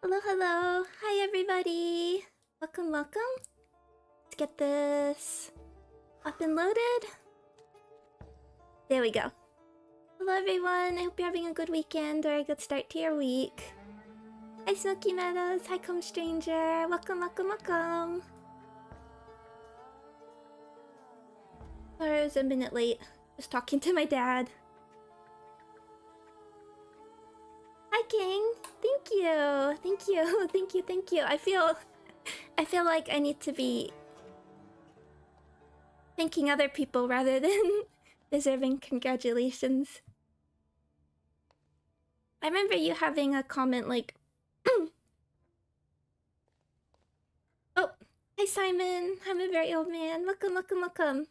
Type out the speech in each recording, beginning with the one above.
Hello, hello. Hi, everybody. Welcome, welcome. Let's get this up and loaded. There we go. Hello, everyone. I hope you're having a good weekend or a good start to your week. Hi, Smoky Meadows. Hi, Come Stranger. Welcome, welcome, welcome. Sorry, I was a minute late. Just talking to my dad. Hi, King. Thank you. Thank you. Thank you. Thank you. I feel like I need to be thanking other people rather than deserving congratulations. I remember you having a comment like, oh, hi Simon. I'm a very old man. Welcome, welcome, welcome.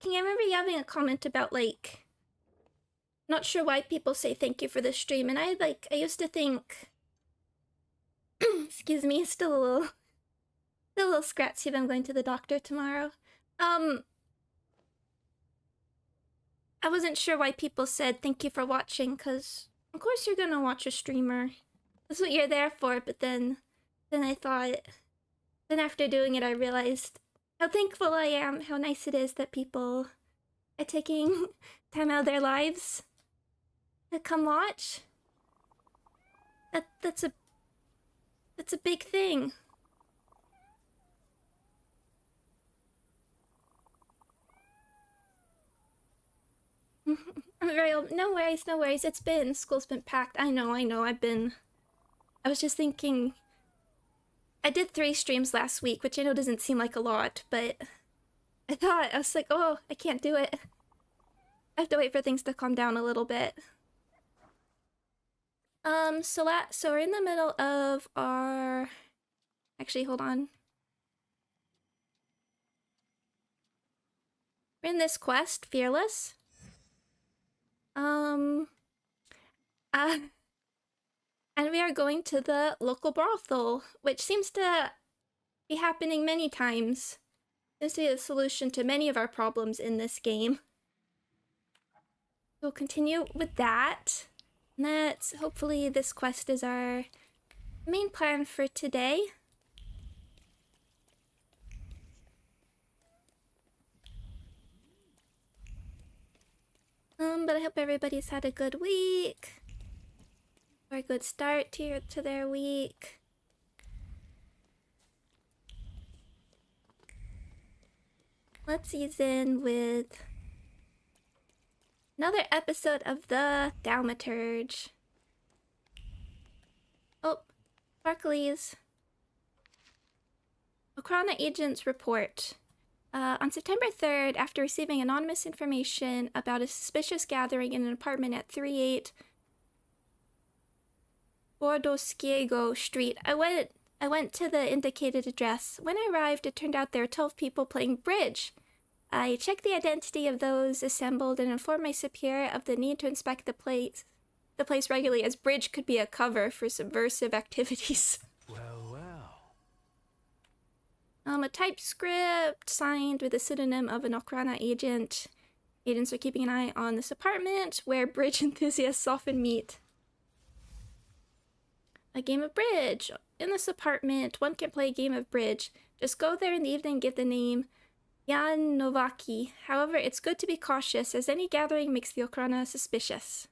King, I remember you having a comment about like, not sure why people say thank you for the stream, and I used to think, excuse me, still a little scratchy if I'm going to the doctor tomorrow. I wasn't sure why people said thank you for watching, because of course you're gonna watch a streamer. That's what you're there for, but then I thought, then after doing it I realized how thankful I am, how nice it is that people are taking time out of their lives to come watch. That's a big thing. I'm very old. No worries, no worries. School's been packed. I know. I was just thinking, I did 3 streams last week, which I know doesn't seem like a lot, but I was like, oh, I can't do it. I have to wait for things to calm down a little bit. So we're in the middle of our... Actually, hold on. We're in this quest, Fearless. And we are going to the local brothel, which seems to be happening many times. Seems to be the solution to many of our problems in this game. We'll continue with that. And hopefully this quest is our main plan for today. But I hope everybody's had a good week. Or a good start to their week. Let's ease in with another episode of the Thaumaturge. Oh, sparklies. Okrana agents report. On September 3rd, after receiving anonymous information about a suspicious gathering in an apartment at 38 Bordoskiego Street, I went to the indicated address. When I arrived, it turned out there were 12 people playing bridge. I checked the identity of those assembled and informed my superior of the need to inspect the place regularly, as bridge could be a cover for subversive activities. A typescript signed with the pseudonym of an Okrana agent. Agents are keeping an eye on this apartment where bridge enthusiasts often meet. A game of bridge. In this apartment, one can play a game of bridge. Just go there in the evening and give the name Jan Novaki. However, it's good to be cautious, as any gathering makes the Okrana suspicious.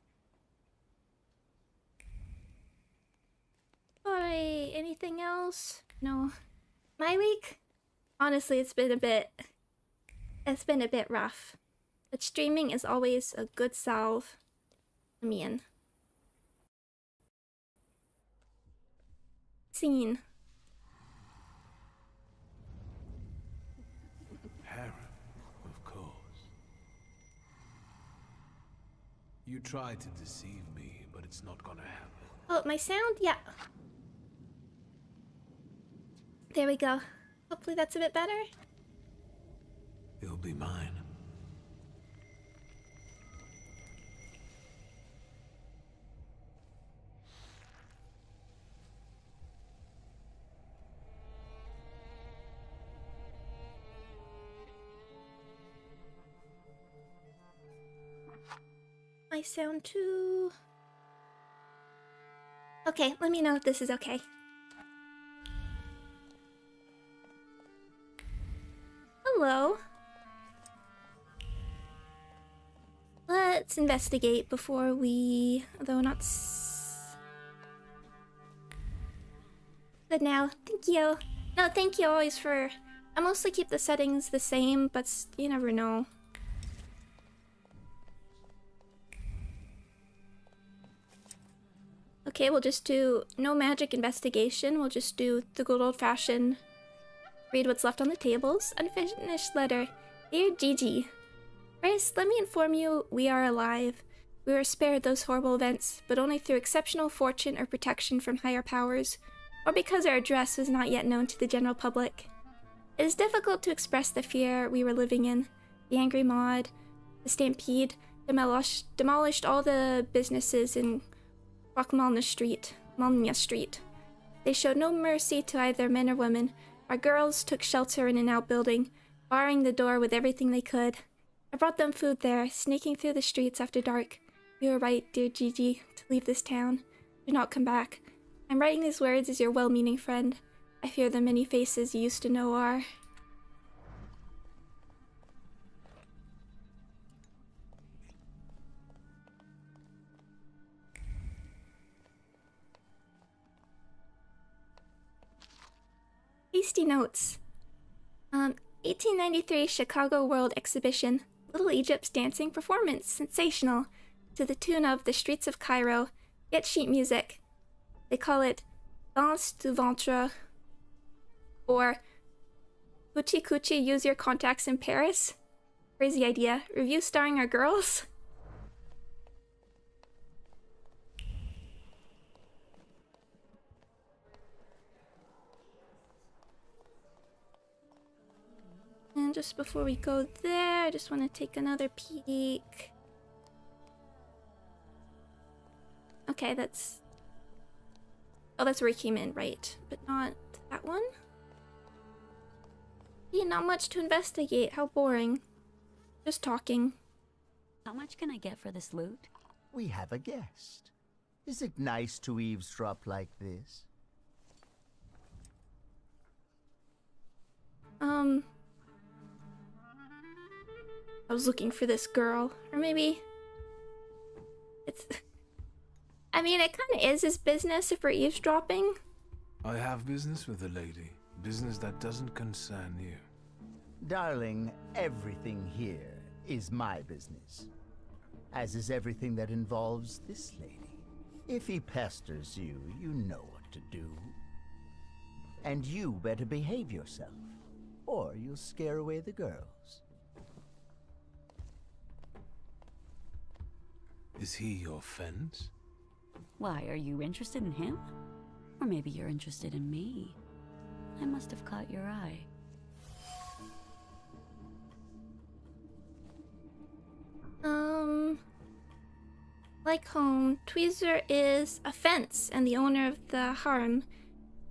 Alright, anything else? No. My week? Honestly, it's been a bit rough. But streaming is always a good salve. I mean. Scene. Harem, of course. You tried to deceive me, but it's not gonna happen. Oh, my sound? Yeah. There we go. Hopefully that's a bit better. It'll be mine. My sound too. Okay, let me know if this is okay. Let's investigate before we... Though not... Good now. Thank you. No, thank you always for... I mostly keep the settings the same, but you never know. Okay, we'll just do no magic investigation. We'll just do the good old-fashioned read what's left on the tables. Unfinished letter. Dear Gigi. First, let me inform you we are alive. We were spared those horrible events, but only through exceptional fortune or protection from higher powers, or because our address was not yet known to the general public. It is difficult to express the fear we were living in. The angry mob, the stampede, demolished all the businesses in Malmia Street. They showed no mercy to either men or women. Our girls took shelter in an outbuilding, barring the door with everything they could. I brought them food there, sneaking through the streets after dark. You were right, dear Gigi, to leave this town. Do not come back. I'm writing these words as your well-meaning friend. I fear the many faces you used to know are... Hasty notes. 1893 Chicago World Exhibition. Little Egypt's dancing performance. Sensational. To the tune of The Streets of Cairo. Get sheet music. They call it Danse du Ventre. Or Coochie Coochie Use Your Contacts in Paris. Crazy idea. Review starring our girls. And just before we go there, I just want to take another peek. Okay, that's... Oh, that's where he came in, right. But not that one? Yeah, not much to investigate. How boring. Just talking. How much can I get for this loot? We have a guest. Is it nice to eavesdrop like this? I was looking for this girl. Or maybe... It's... I mean, it kind of is his business if we're eavesdropping. I have business with the lady. Business that doesn't concern you. Darling, everything here is my business. As is everything that involves this lady. If he pesters you, you know what to do. And you better behave yourself, or you'll scare away the girls. Is he your fence? Why, are you interested in him? Or maybe you're interested in me. I must have caught your eye. Like home, Tweezer is a fence and the owner of the harem.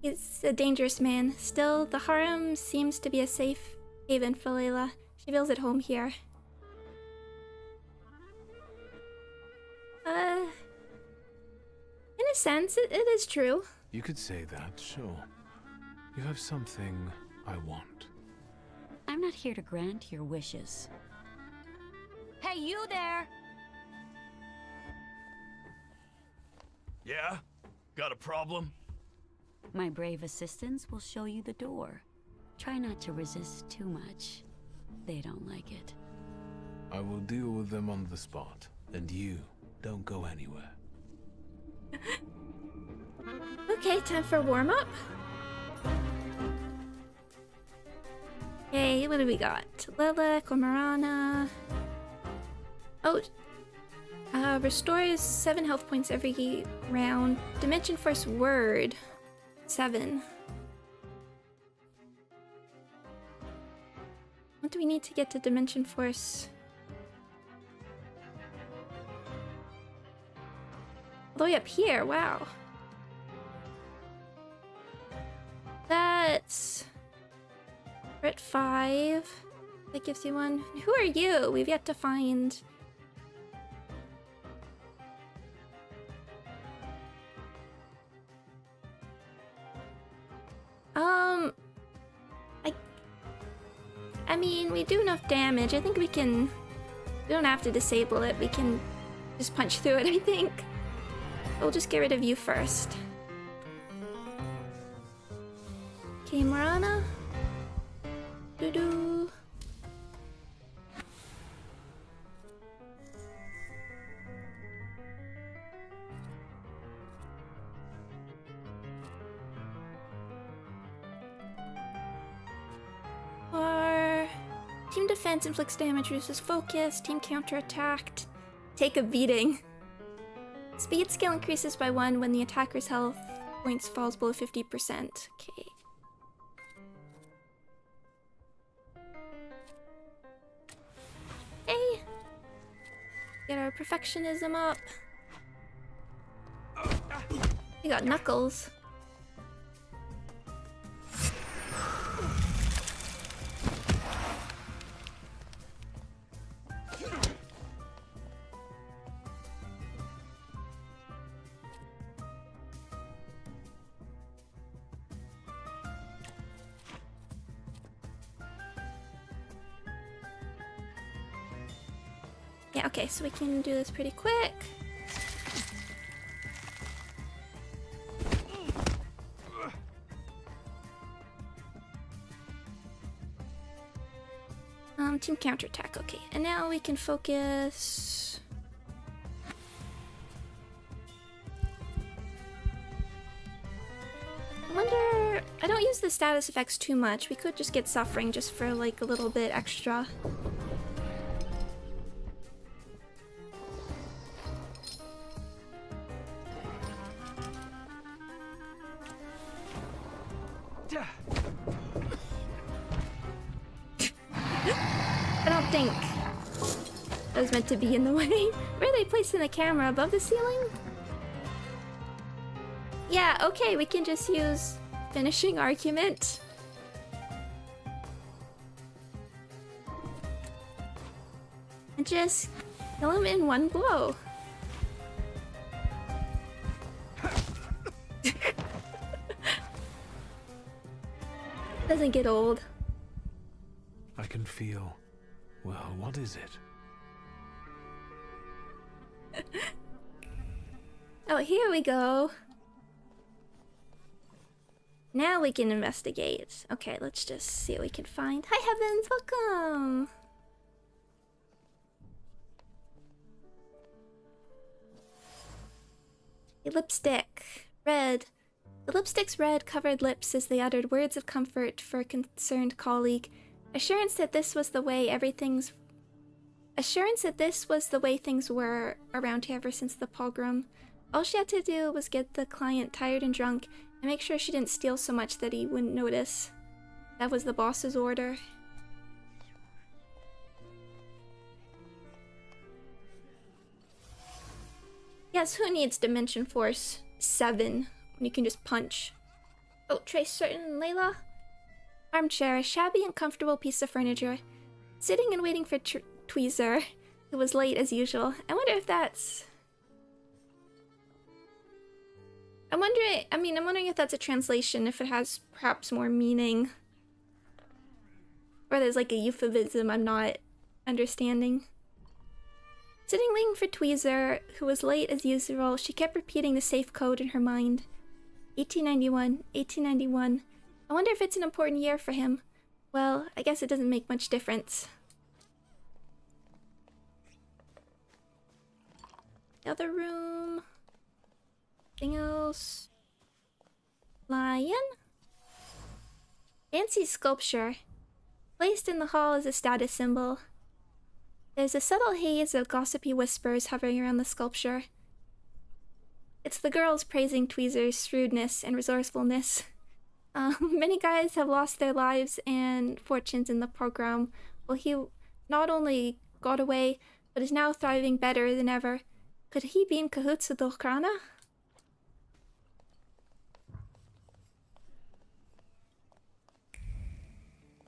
He's a dangerous man. Still, the harem seems to be a safe haven for Layla. She feels at home here. In a sense, it is true. You could say that, sure. You have something I want. I'm not here to grant your wishes. Hey, you there! Yeah? Got a problem? My brave assistants will show you the door. Try not to resist too much. They don't like it. I will deal with them on the spot. And you, don't go anywhere. Okay, time for warm-up. Okay, what do we got? Lilac, Cormorana. Oh, restores 7 health points every round. Dimension Force word. 7. What do we need to get to Dimension Force? All the way up here, wow. That's... We're at 5. That gives you 1. Who are you? We've yet to find... I mean, we do enough damage. I think we can We don't have to disable it, we can just punch through it, I think. We'll just get rid of you first. Okay, Marana. Doo-doo. Our team defense inflicts damage, reduces focus, team counterattacked. Take a beating. Speed skill increases by 1 when the attacker's health points falls below 50%. Okay. Hey! Get our perfectionism up. We got Knuckles. Yeah, okay, so we can do this pretty quick. Team counterattack, okay. And now we can focus. I wonder, I don't use the status effects too much. We could just get suffering just for like a little bit extra. I don't think that was meant to be in the way. Where are they placing the camera? Above the ceiling? Yeah, okay, we can just use finishing argument. And just kill him in one blow. Doesn't get old. I can feel... Well, what is it? Oh, here we go. Now we can investigate. Okay, let's just see what we can find. Hi, Heavens, welcome! A lipstick. Red. The lipstick's red covered lips as they uttered words of comfort for a concerned colleague. Assurance that this was the way things were around here ever since the pogrom. All she had to do was get the client tired and drunk and make sure she didn't steal so much that he wouldn't notice. That was the boss's order. Yes, who needs Dimension Force 7 when you can just punch? Oh, Trace Certain, Layla? Armchair, a shabby and comfortable piece of furniture. Sitting and waiting for Tweezer, who was late as usual. I wonder if that's... I'm wondering if that's a translation, if it has perhaps more meaning. Or there's like a euphemism I'm not understanding. Sitting waiting for Tweezer, who was late as usual, she kept repeating the safe code in her mind. 1891, 1891. I wonder if it's an important year for him. Well, I guess it doesn't make much difference. The other room. Anything else? Lion? Fancy sculpture. Placed in the hall as a status symbol. There's a subtle haze of gossipy whispers hovering around the sculpture. It's the girls praising Tweezer's shrewdness and resourcefulness. Many guys have lost their lives and fortunes in the program, while he not only got away, but is now thriving better than ever. Could he be in cahoots with Okrana?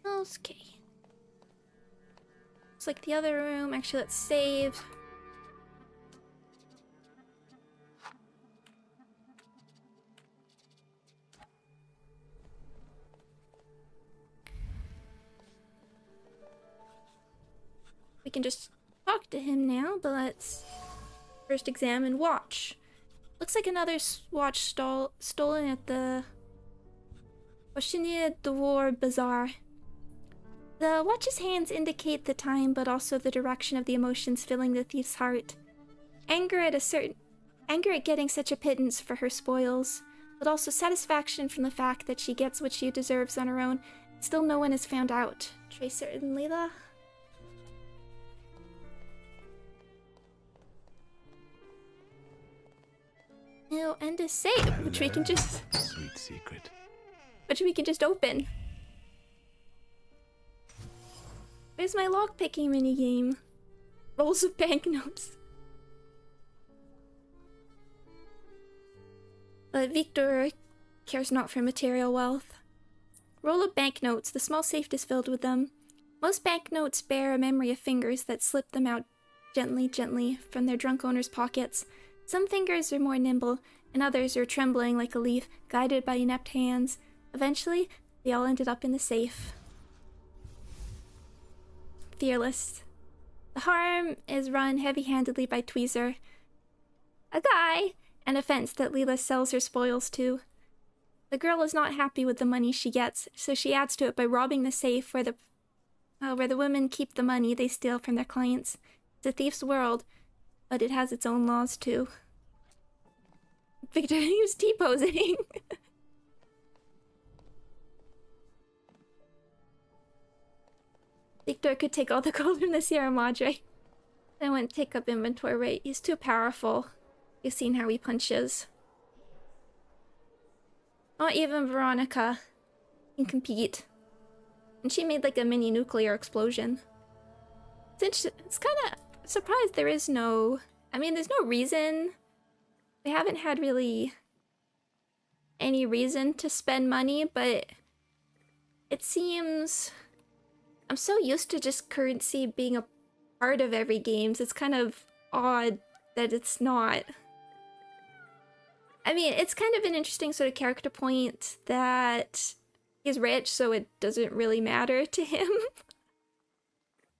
Okay. Looks like the other room. Actually, let's save. We can just... Ah! talk to him now, but let's first examine watch. Looks like another watch stolen at the Oshiniya Dwar Bazaar. The watch's hands indicate the time, but also the direction of the emotions filling the thief's heart. Anger at getting such a pittance for her spoils, but also satisfaction from the fact that she gets what she deserves on her own. Still no one has found out. Tracer and Layla. No, and a safe, which we can just... Sweet secret. Which we can just open. Where's my lockpicking minigame? Rolls of banknotes. But Victor cares not for material wealth. Roll of banknotes. The small safe is filled with them. Most banknotes bear a memory of fingers that slip them out gently from their drunk owner's pockets. Some fingers are more nimble, and others are trembling like a leaf, guided by inept hands. Eventually, they all ended up in the safe. Fearless. The harm is run heavy-handedly by Tweezer, a guy, and a fence that Leela sells her spoils to. The girl is not happy with the money she gets, so she adds to it by robbing the safe where the women keep the money they steal from their clients. It's a thief's world, but it has its own laws too. Victor, he was T-posing. Victor could take all the gold from the Sierra Madre. I wouldn't take up inventory rate. He's too powerful. You've seen how he punches. Not even Veronica can compete. And she made like a mini nuclear explosion. It's kind of surprised there is no... I mean, there's no reason. We haven't had really any reason to spend money, but it seems... I'm so used to just currency being a part of every game. It's kind of odd that it's not. I mean, it's kind of an interesting sort of character point that he's rich, so it doesn't really matter to him.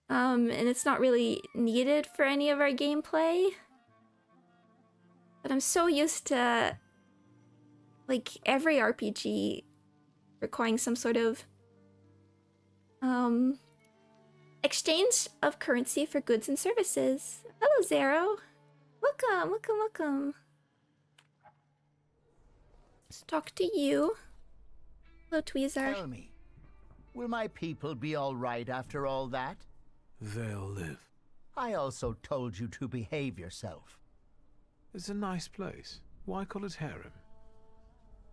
And it's not really needed for any of our gameplay. But I'm so used to, like, every RPG requiring some sort of exchange of currency for goods and services. Hello, Zero. Welcome. Let's talk to you. Hello, Tweezer. Tell me, will my people be all right after all that? They'll live. I also told you to behave yourself. It's a nice place. Why call it harem?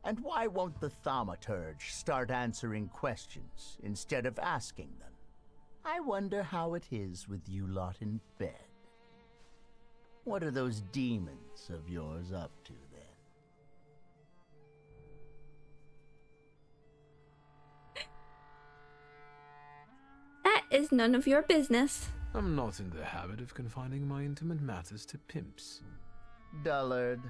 And why won't the Thaumaturge start answering questions instead of asking them? I wonder how it is with you lot in bed. What are those demons of yours up to then? That is none of your business. I'm not in the habit of confining my intimate matters to pimps. Dullard.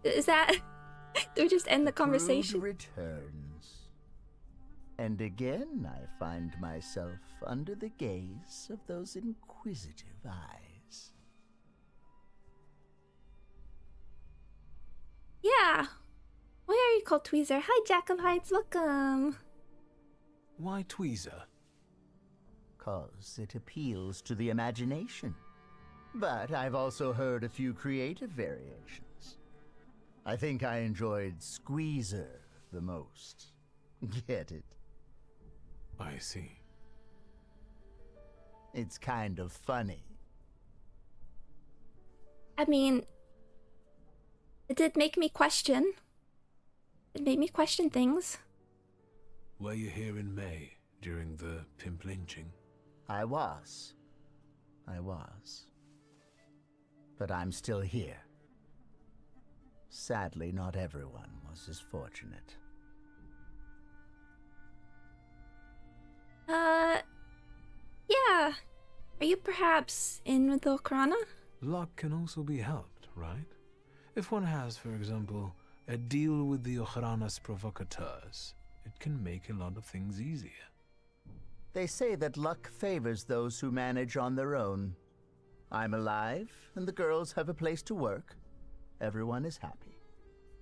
Is that... Do we just end the conversation? Brood returns. And again I find myself under the gaze of those inquisitive eyes. Yeah. Why are you called Tweezer? Hi, Jack of Hides. Welcome. Why Tweezer? 'Cause it appeals to the imagination. But I've also heard a few creative variations. I think I enjoyed Squeezer the most. Get it? I see. It's kind of funny. I mean, it did make me question. It made me question things. Were you here in May during the pimp lynching? I was. But I'm still here. Sadly, not everyone was as fortunate. Yeah. Are you perhaps in with the Okhrana? Luck can also be helped, right? If one has, for example, a deal with the Okhrana's provocateurs, it can make a lot of things easier. They say that luck favors those who manage on their own. I'm alive, and the girls have a place to work. Everyone is happy.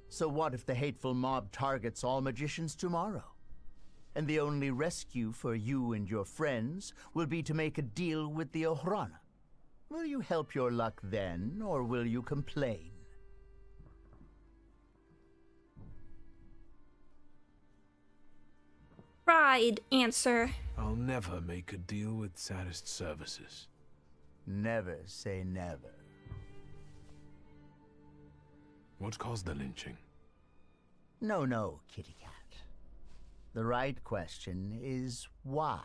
So what if the hateful mob targets all magicians tomorrow? And the only rescue for you and your friends will be to make a deal with the Ohrana. Will you help your luck then, or will you complain? Pride answer. I'll never make a deal with Saddest Services. Never say never. What caused the lynching? No, kitty cat. The right question is why?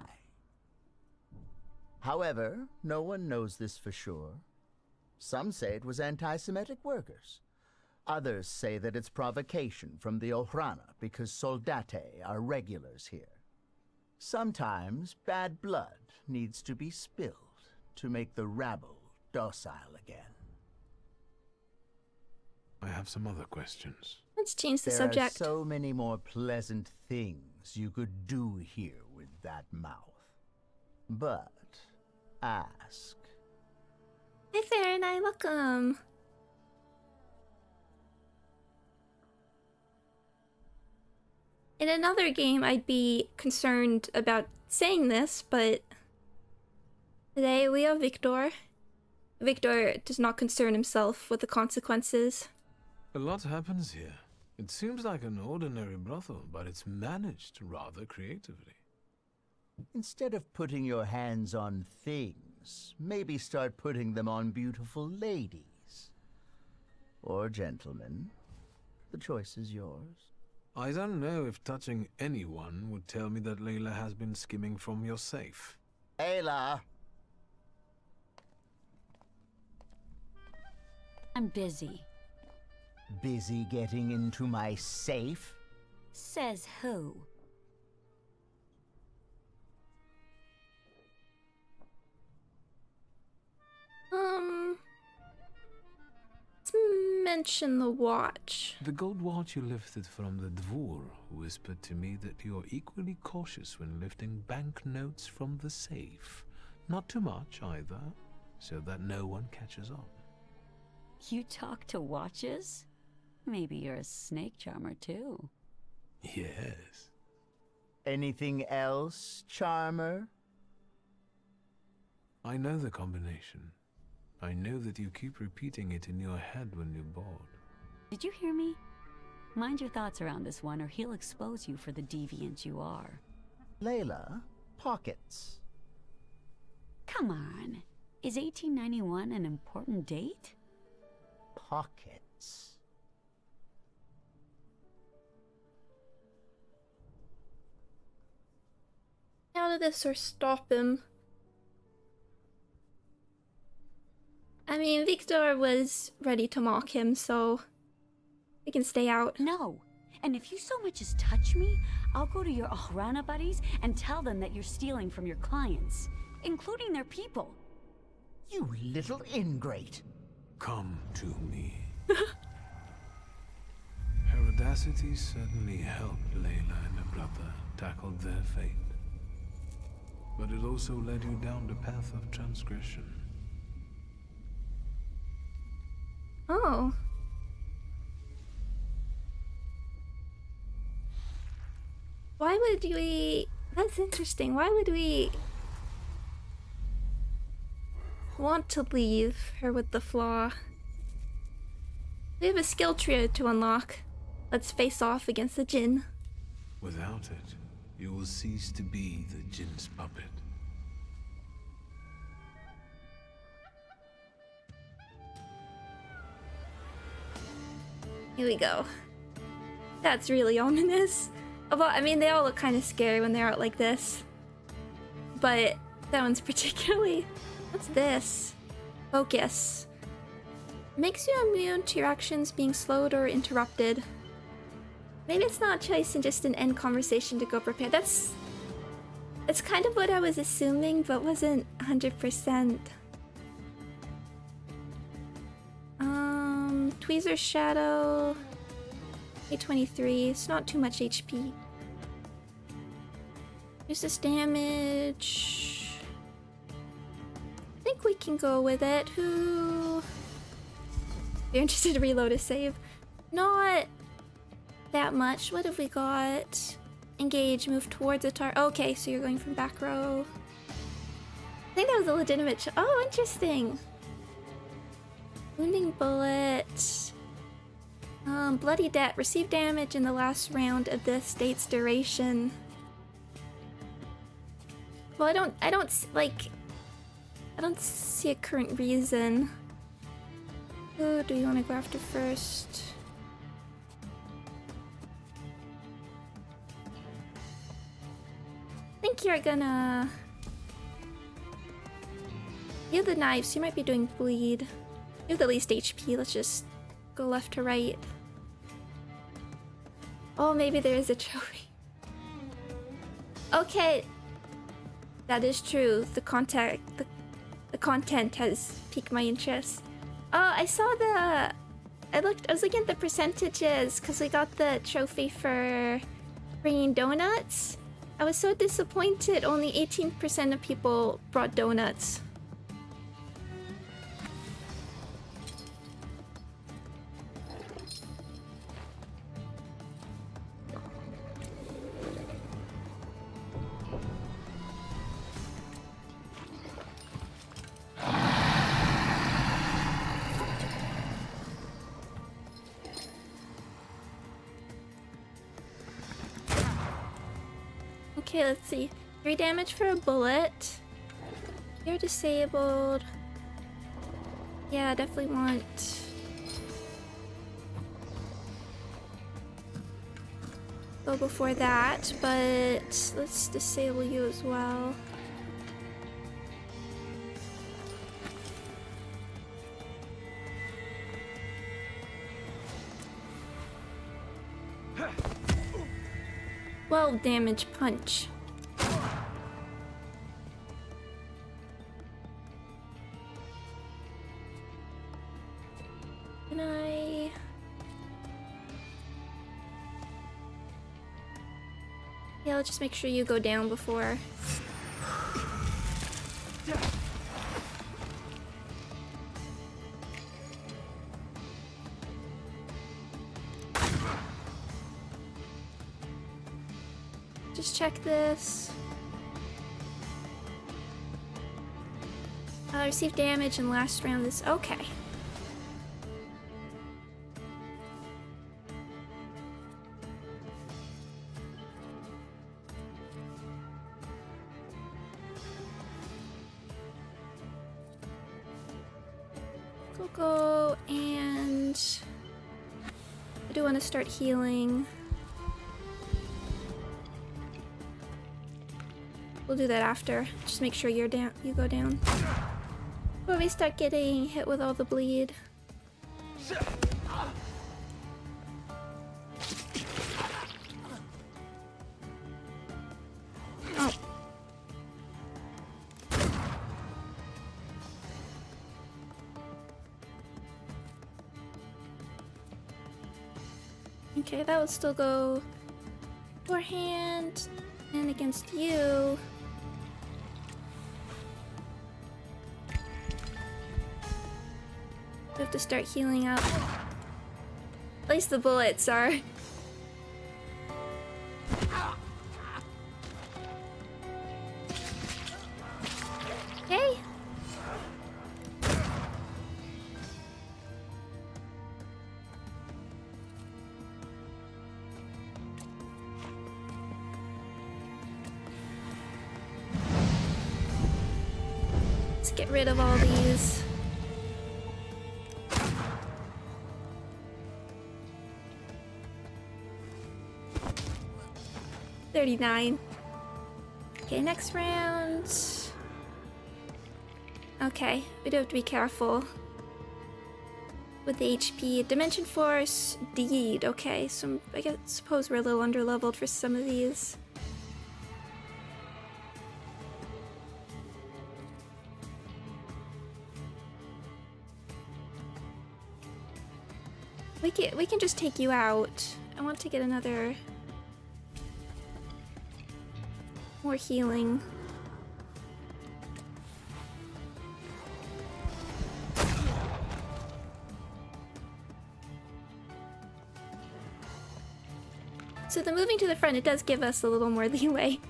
However, no one knows this for sure. Some say it was anti-Semitic workers. Others say that it's provocation from the Ohrana because soldate are regulars here. Sometimes bad blood needs to be spilled to make the rabble docile again. I have some other questions. Let's change the There subject. are so many more pleasant things you could do here with that mouth. But ask. Hi, Fair and I, welcome. In another game, I'd be concerned about saying this, but today we have Victor. Victor does not concern himself with the consequences. A lot happens here. It seems like an ordinary brothel, but it's managed rather creatively. Instead of putting your hands on things, maybe start putting them on beautiful ladies. Or gentlemen. The choice is yours. I don't know if touching anyone would tell me that Layla has been skimming from your safe. Ayla! I'm busy. Busy getting into my safe? Says who? Let's mention the watch. The gold watch you lifted from the Dvor whispered to me that you're equally cautious when lifting banknotes from the safe. Not too much either, so that no one catches on. You talk to watches? Maybe you're a snake charmer too. Yes. Anything else, Charmer? I know the combination. I know that you keep repeating it in your head when you're bored. Did you hear me? Mind your thoughts around this one, or he'll expose you for the deviant you are. Layla, pockets. Come on. Is 1891 an important date? Pockets. Out of this or stop him. I mean, Victor was ready to mock him, so we can stay out. No. And if you so much as touch me, I'll go to your Ohrana buddies and tell them that you're stealing from your clients, including their people. You little ingrate. Come to me. Her audacity certainly helped Layla and her brother tackle their fate. But it also led you down the path of transgression. Oh. Why would we... That's interesting. Why would we want to leave her with the flaw? We have a skill trio to unlock. Let's face off against the Djinn. Without it, you will cease to be the Djinn's puppet. Here we go. That's really ominous. Well, I mean, they all look kind of scary when they're out like this. But that one's particularly... What's this? Focus. Makes you immune to your actions being slowed or interrupted. Maybe it's not a choice and just an end conversation to go prepare. That's kind of what I was assuming, but wasn't 100%. Tweezer Shadow... A23, it's not too much HP. Use this damage. I think we can go with it. Who? You're interested to reload a save? Not that much. What have we got? Engage, move towards a target. Okay, so you're going from back row. I think that was a legitimate oh, interesting. Wounding bullet. Bloody debt. Receive damage in the last round of the state's duration. Well, I don't see a current reason. Who do you want to go after first? I think you're gonna... You have the knives, so you might be doing bleed. You have the least HP, let's just go left to right. Oh, maybe there is a trophy. Okay. That is true. The content has piqued my interest. Oh, I saw the... I was looking at the percentages because we got the trophy for bringing donuts. I was so disappointed. Only 18% of people brought donuts. Okay, let's see. 3 damage for a bullet. You're disabled. Yeah, definitely want... go before that, but let's disable you as well. Well, damage punch. Can I... Yeah, let's just make sure you go down before. Just check this. Receive damage in last round. This okay. Go and I do want to start healing. We'll do that after. Just make sure you're down. You go down. Before we start getting hit with all the bleed. Oh. Okay, that would still go forehand and against you. We have to start healing up. At least the bullets are. Okay. Let's get rid of all these. $39. Okay, next round. Okay, we do have to be careful with the HP. Dimension Force, Deed. Okay, so I suppose we're a little underleveled for some of these. We can just take you out. I want to get another more healing. So the moving to the front, it does give us a little more leeway.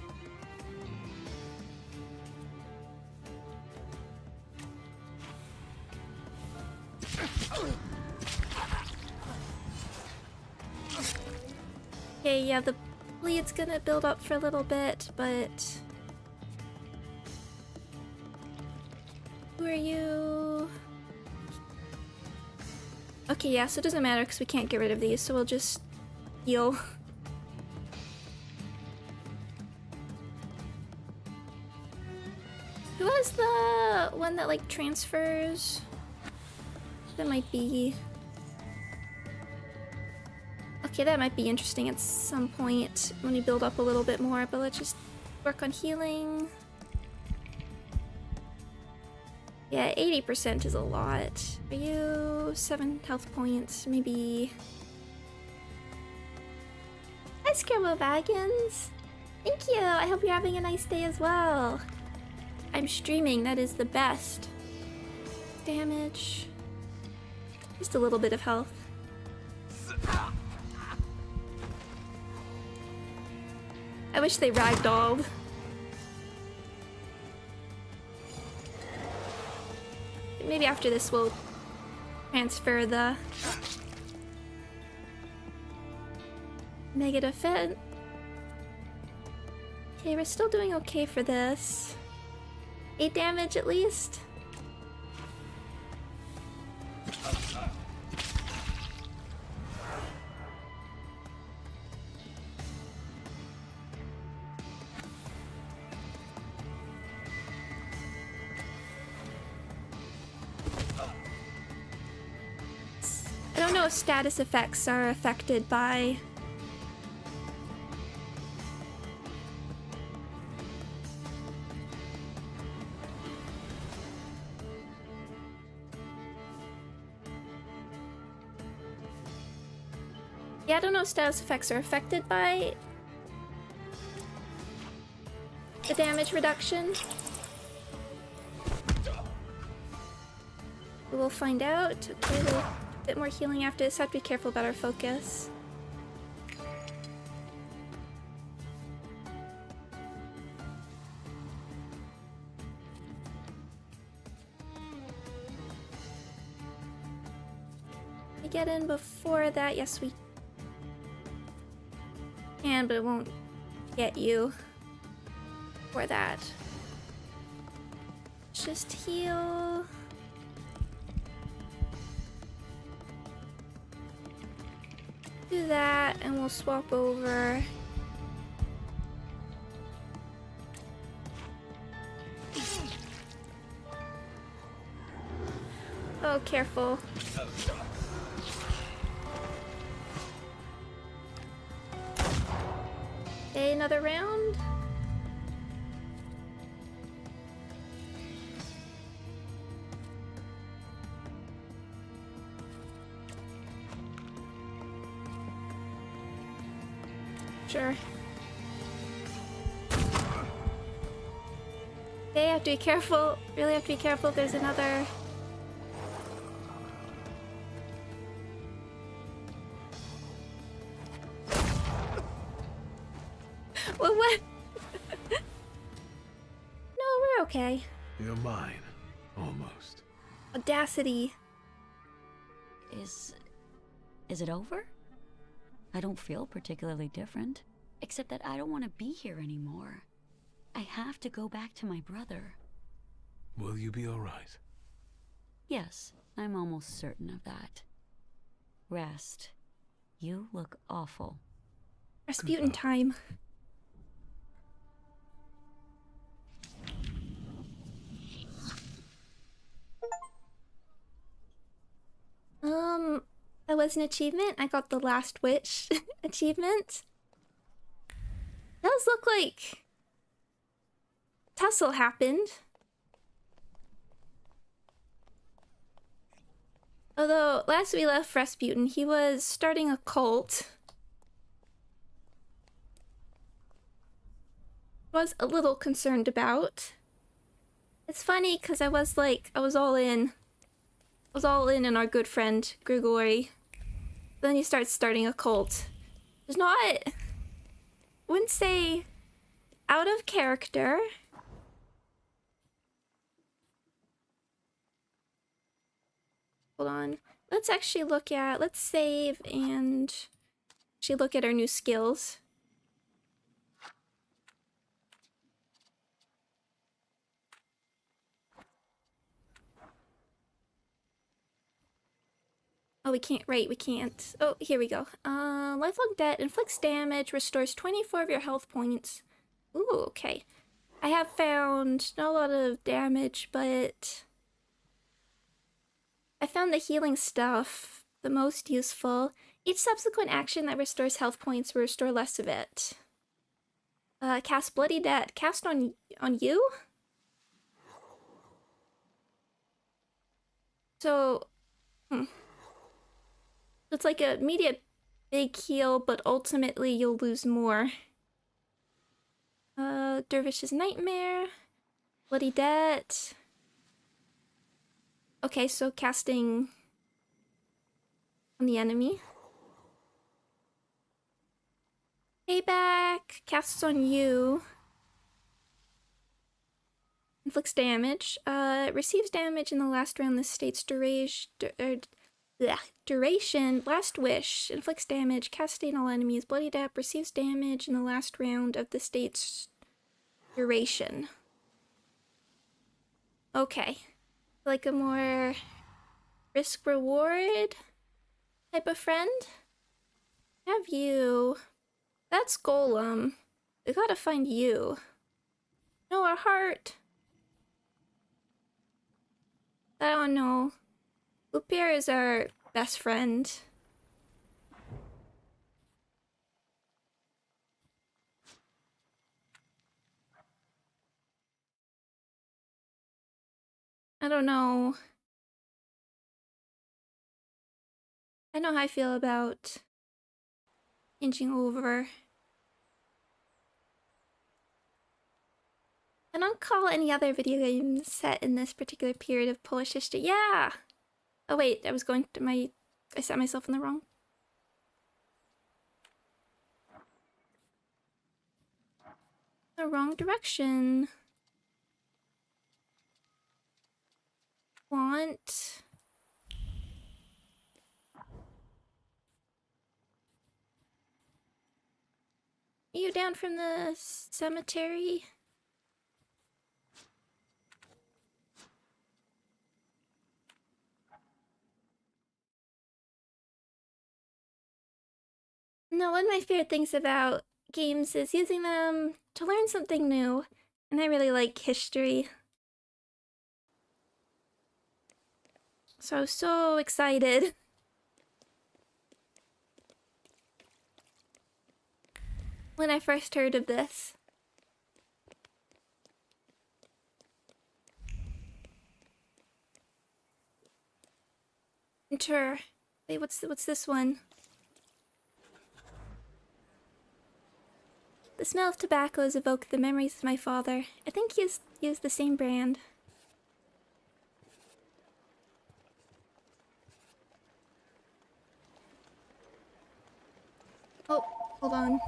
Okay, yeah, the bleed's gonna build up for a little bit, but... Who are you? Okay, yeah, so it doesn't matter because we can't get rid of these, so we'll just heal. Who has the one that like transfers? That might be... Okay, that might be interesting at some point when we build up a little bit more, but let's just work on healing. Yeah, 80% is a lot. Are you 7 health points? Maybe... Hi, Scarbo Baggins! Thank you! I hope you're having a nice day as well. I'm streaming, that is the best. Damage. Just a little bit of health. I wish they ragdolled. Maybe after this we'll transfer the negative fit. Okay, we're still doing okay for this. 8 damage at least. I don't know if status effects are affected by... Yeah, I don't know if status effects are affected by the damage reduction. We'll find out. Okay, we'll a bit more healing after this. Have to be careful about our focus. We get in before that. Yes, we can, but it won't get you for that. Just heal. Do that, and we'll swap over. Oh, careful. Okay, another round. Sure. They have to be careful. Really have to be careful. There's another. Well, what? No, we're okay. You're mine. Almost. Audacity. Is it over? I don't feel particularly different, except that I don't want to be here anymore. I have to go back to my brother. Will you be all right? Yes, I'm almost certain of that. Rest. You look awful. Rasputin time. That was an achievement. I got the Last Witch achievement. Does look like tussle happened. Although last we left Rasputin, he was starting a cult. was a little concerned about. It's funny because I was all in. I was all in our good friend Grigori. Then he starting a cult. It's not, I wouldn't say out of character. Hold on. Let's actually let's save and actually look at our new skills. Oh, we can't, right, we can't. Oh, here we go. Lifelong debt inflicts damage, restores 24 of your health points. Ooh, okay. I have found not a lot of damage, but I found the healing stuff the most useful. Each subsequent action that restores health points will restore less of it. Cast Bloody Debt. Cast on you? So, it's like a immediate big heal, but ultimately you'll lose more. Dervish's Nightmare. Bloody Debt. Okay, so casting on the enemy. Payback. Casts on you. Inflicts damage. Receives damage in the last round. The state's duration. Last Wish. Inflicts damage. Casting all enemies. Bloody Debt. Receives damage in the last round of the state's duration. Okay. Like a more risk-reward type of friend? Have you. That's Golem. We gotta find you. No, our heart. I don't know. Upier is our best friend. I don't know. I know how I feel about inching over. I don't call any other video games set in this particular period of Polish history. Yeah! Oh wait, I set myself in the wrong direction. Want... Are you down from the cemetery? No, one of my favorite things about games is using them to learn something new, and I really like history. So I was so excited when I first heard of this. Enter. Wait, what's this one? The smell of tobacco has evoked the memories of my father. I think he's used the same brand. Oh, hold on.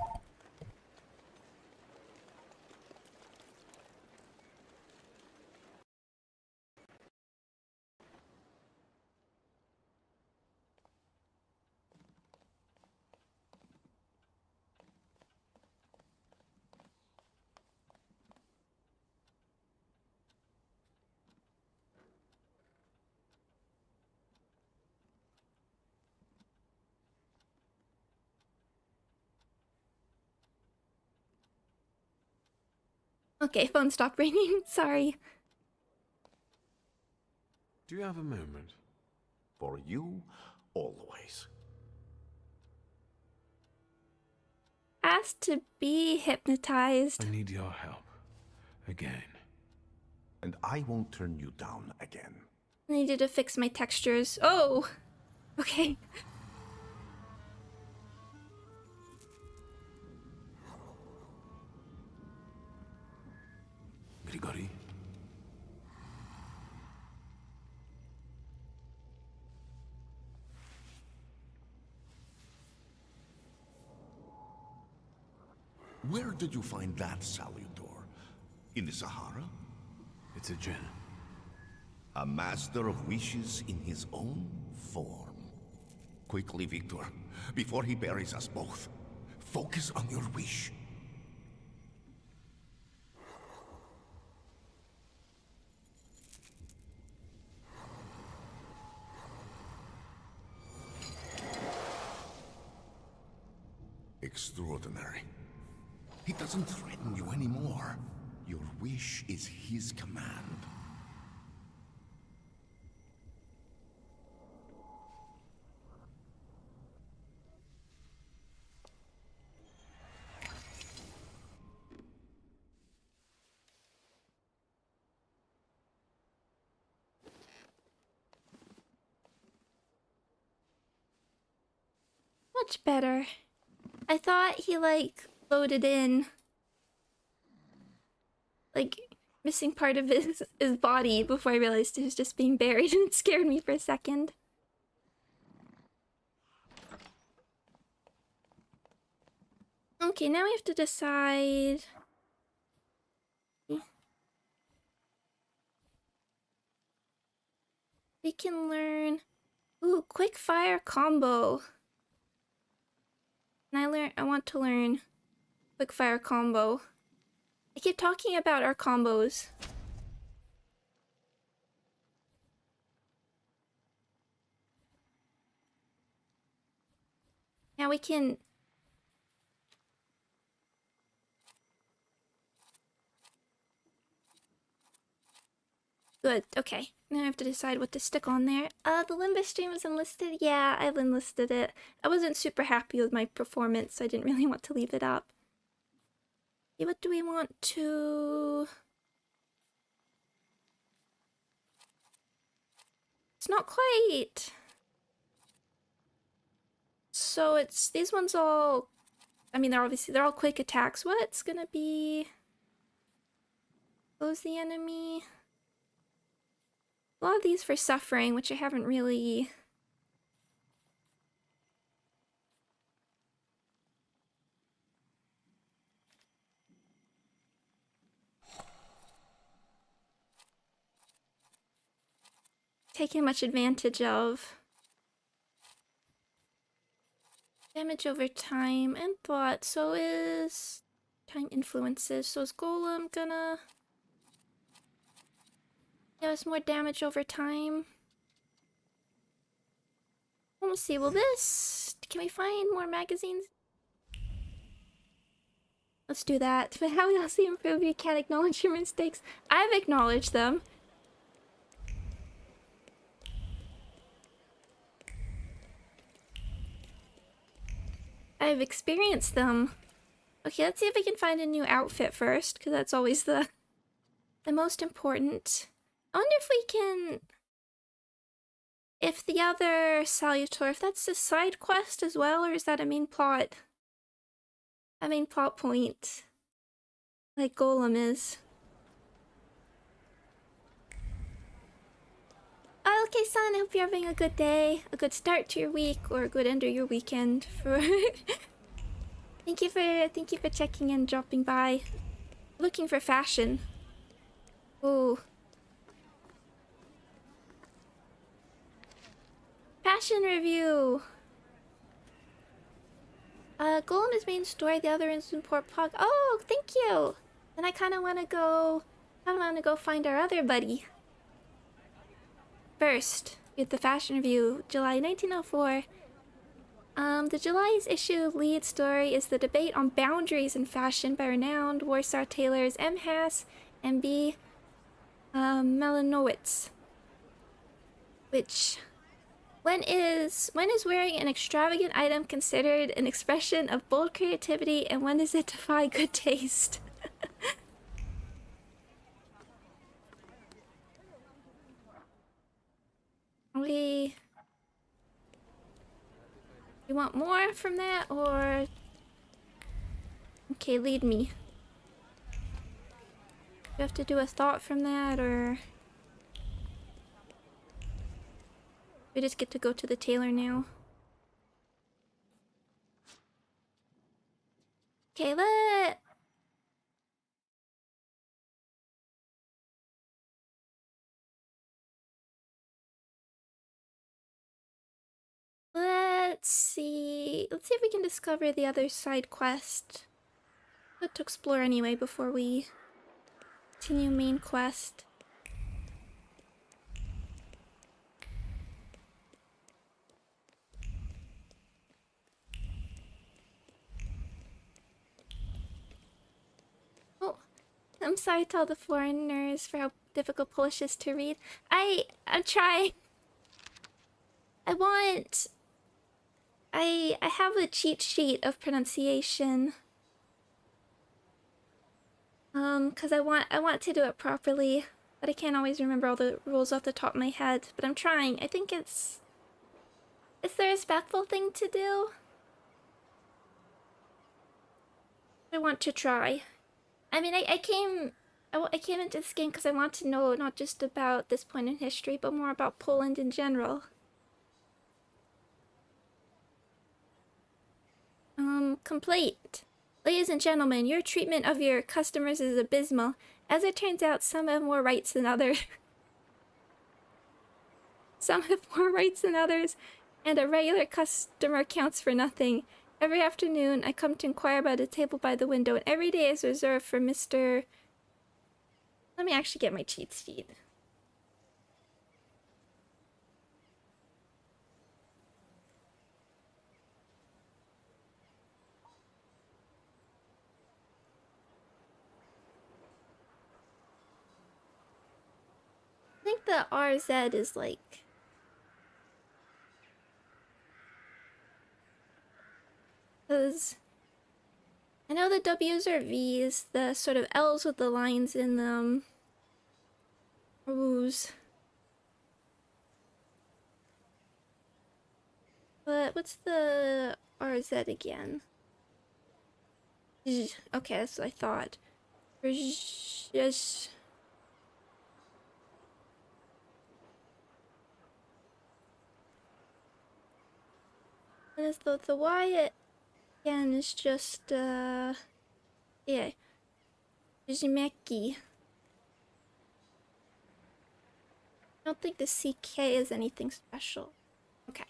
Okay, phone stopped ringing. Sorry. Do you have a moment? For you, always. Asked to be hypnotized. I need your help. Again. And I won't turn you down again. I needed to fix my textures. Oh! Okay. Where did you find that Salutor? In the Sahara? It's a Djinn. A master of wishes in his own form. Quickly, Victor, before he buries us both. Focus on your wish. Extraordinary. He doesn't threaten you anymore. Your wish is his command. Much better. I thought he, like, loaded in, like, missing part of his body before I realized he was just being buried, and it scared me for a second. Okay, now we have to decide. We can learn. Ooh, quick fire combo. And I want to learn quick fire combo. I keep talking about our combos. Now we can... Good, okay. Now I have to decide what to stick on there. The Limbus stream was enlisted? Yeah, I've enlisted it. I wasn't super happy with my performance, so I didn't really want to leave it up. Okay, what do we want to... It's not quite... So it's... These ones all... I mean, they're all quick attacks. What's gonna be... Close the enemy... A lot of these for suffering, which I haven't really... taken much advantage of. Damage over time and thought. So is time influences. So is Golem gonna... give us more damage over time? We'll see. Will this... Can we find more magazines? Let's do that. But how else do you improve? You can't acknowledge your mistakes. I've acknowledged them. I've experienced them. Okay, let's see if we can find a new outfit first, because that's always the most important. I wonder if we can... If the other Salutor, if that's a side quest as well, or is that a main plot? A main plot point. Like Golem is. Oh, okay, son, I hope you're having a good day. A good start to your week, or a good end of your weekend. For Thank you for checking in, dropping by. Looking for fashion. Ooh. Fashion review. Golem is main story, the other is import pog. Oh, thank you. And I kind of want to go find our other buddy. First, with the fashion review, July 1904. The July's issue lead story is the debate on boundaries in fashion by renowned Warsaw tailors M. Haas and B. Melanowitz. Which... When is wearing an extravagant item considered an expression of bold creativity, and when does it defy good taste? You want more from that, or... Okay, lead me. You have to do a thought from that, or... We just get to go to the tailor now. Okay, let's see. Let's see if we can discover the other side quest. Good to explore anyway before we continue main quest. Oh, I'm sorry to all the foreigners for how difficult Polish is to read. I'm trying. I have a cheat sheet of pronunciation. Cause I want to do it properly, but I can't always remember all the rules off the top of my head. But I'm trying. I think it's the respectful thing to do. I want to try. I mean, I came into this game because I want to know not just about this point in history, but more about Poland in general. Complaint. Ladies and gentlemen, your treatment of your customers is abysmal. As it turns out, some have more rights than others. Some have more rights than others, and a regular customer counts for nothing. Every afternoon, I come to inquire about a table by the window, and every day is reserved for Mr. Let me actually get my cheat sheet. I think the RZ is like... Because I know the W's are V's, the sort of L's with the lines in them are W's. But what's the RZ again? Okay, that's what I thought. Yes. And it's the Y again is just yeah. Jimeki. I don't think the CK is anything special. Okay.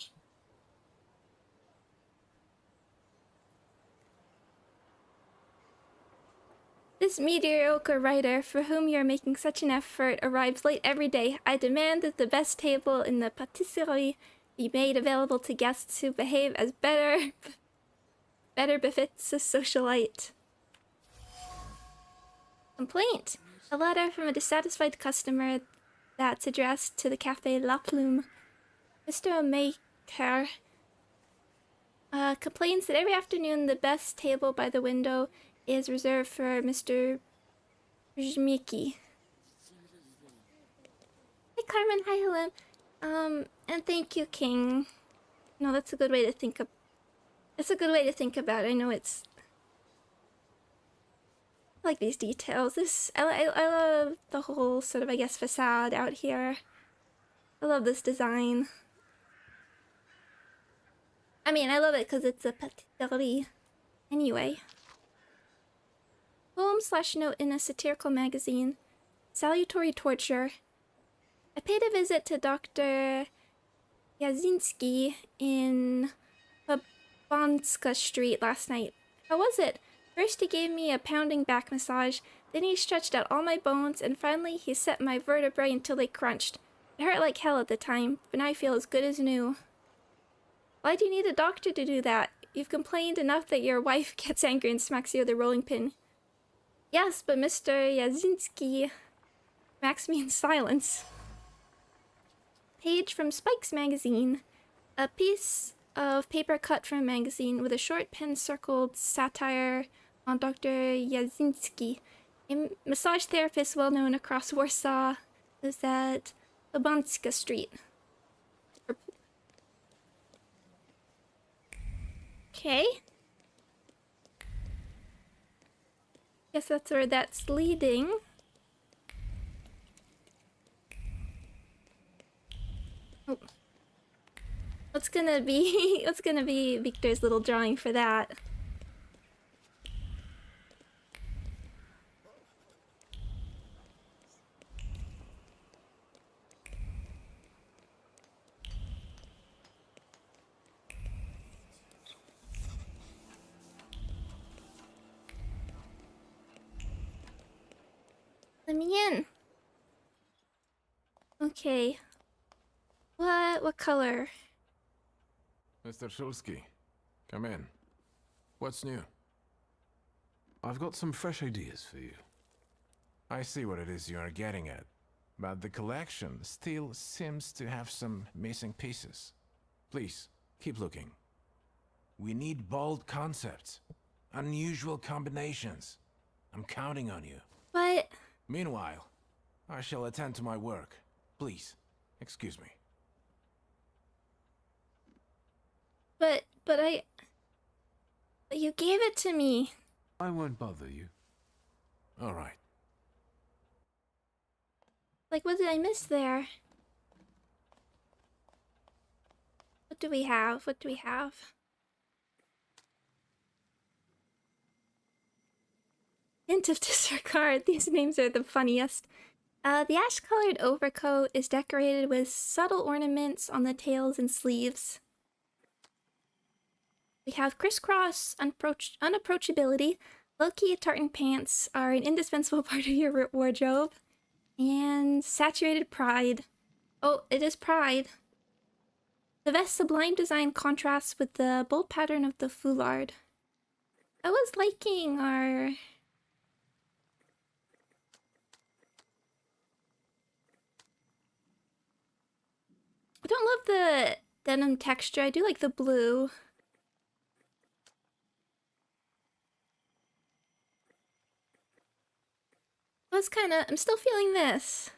This mediocre writer, for whom you are making such an effort, arrives late every day. I demand that the best table in the patisserie be made available to guests who behave as better befits a socialite. Complaint. A letter from a dissatisfied customer that's addressed to the Cafe La Plume. Mr. Maker complains that every afternoon the best table by the window is reserved for Mr. Jmiki. Hi Carmen, hi Helen. And thank you, King. No, that's a good way to think of. It's a good way to think about it. I know it's. I like these details. I love the whole sort of, I guess, facade out here. I love this design. I mean, I love it because it's a patisserie. Anyway. Poem/note in a satirical magazine. Salutary torture. I paid a visit to Dr. Jazinski in Pabanska Street last night. How was it? First he gave me a pounding back massage, then he stretched out all my bones, and finally he set my vertebrae until they crunched. It hurt like hell at the time, but now I feel as good as new. Why do you need a doctor to do that? You've complained enough that your wife gets angry and smacks you with a rolling pin. Yes, but Mr. Jazinski smacks me in silence. Page from Spike's magazine. A piece of paper cut from a magazine with a short pen-circled satire on Dr. Jazinski, a massage therapist well known across Warsaw, is at Pabanska Street. Okay. Guess that's where that's leading. Oh. What's gonna be Victor's little drawing for that? Let me in. Okay. What color? Mr. Shulsky, come in. What's new? I've got some fresh ideas for you. I see what it is you are getting at, but the collection still seems to have some missing pieces. Please, keep looking. We need bold concepts, unusual combinations. I'm counting on you. What? Meanwhile, I shall attend to my work. Please, excuse me. But you gave it to me. I won't bother you. All right. Like, what did I miss there? What do we have? What do we have? Hint of disregard. These names are the funniest. The ash-colored overcoat is decorated with subtle ornaments on the tails and sleeves. We have crisscross unapproachability. Low-key tartan pants are an indispensable part of your wardrobe. And saturated pride. Oh, it is pride. The vest's sublime design contrasts with the bold pattern of the foulard. I was liking our... I don't love the denim texture. I do like the blue. I'm still feeling this.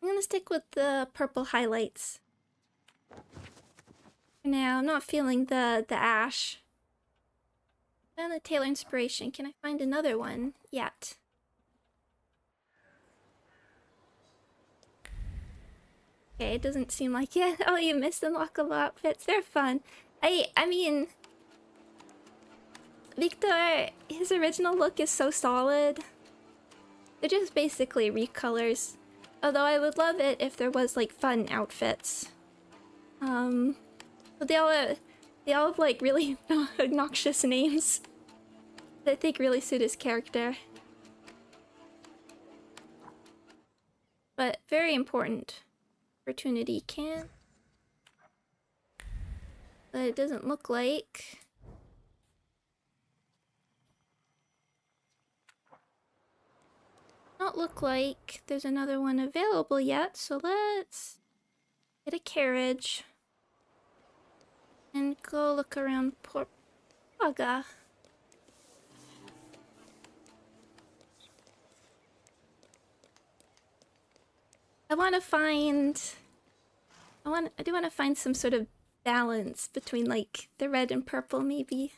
I'm gonna stick with the purple highlights. For now, I'm not feeling the ash. And the Taylor inspiration. Can I find another one yet? Okay, it doesn't seem like it. Oh, you missed unlockable outfits. They're fun. I mean, Victor, his original look is so solid. They're just basically recolors. Although I would love it if there was like fun outfits. But they all have like really obnoxious names that I think really suit his character. But very important. Opportunity can. But it doesn't look like. Not look like there's another one available yet, so let's get a carriage and go look around Port Praga. I do want to find some sort of balance between like the red and purple maybe.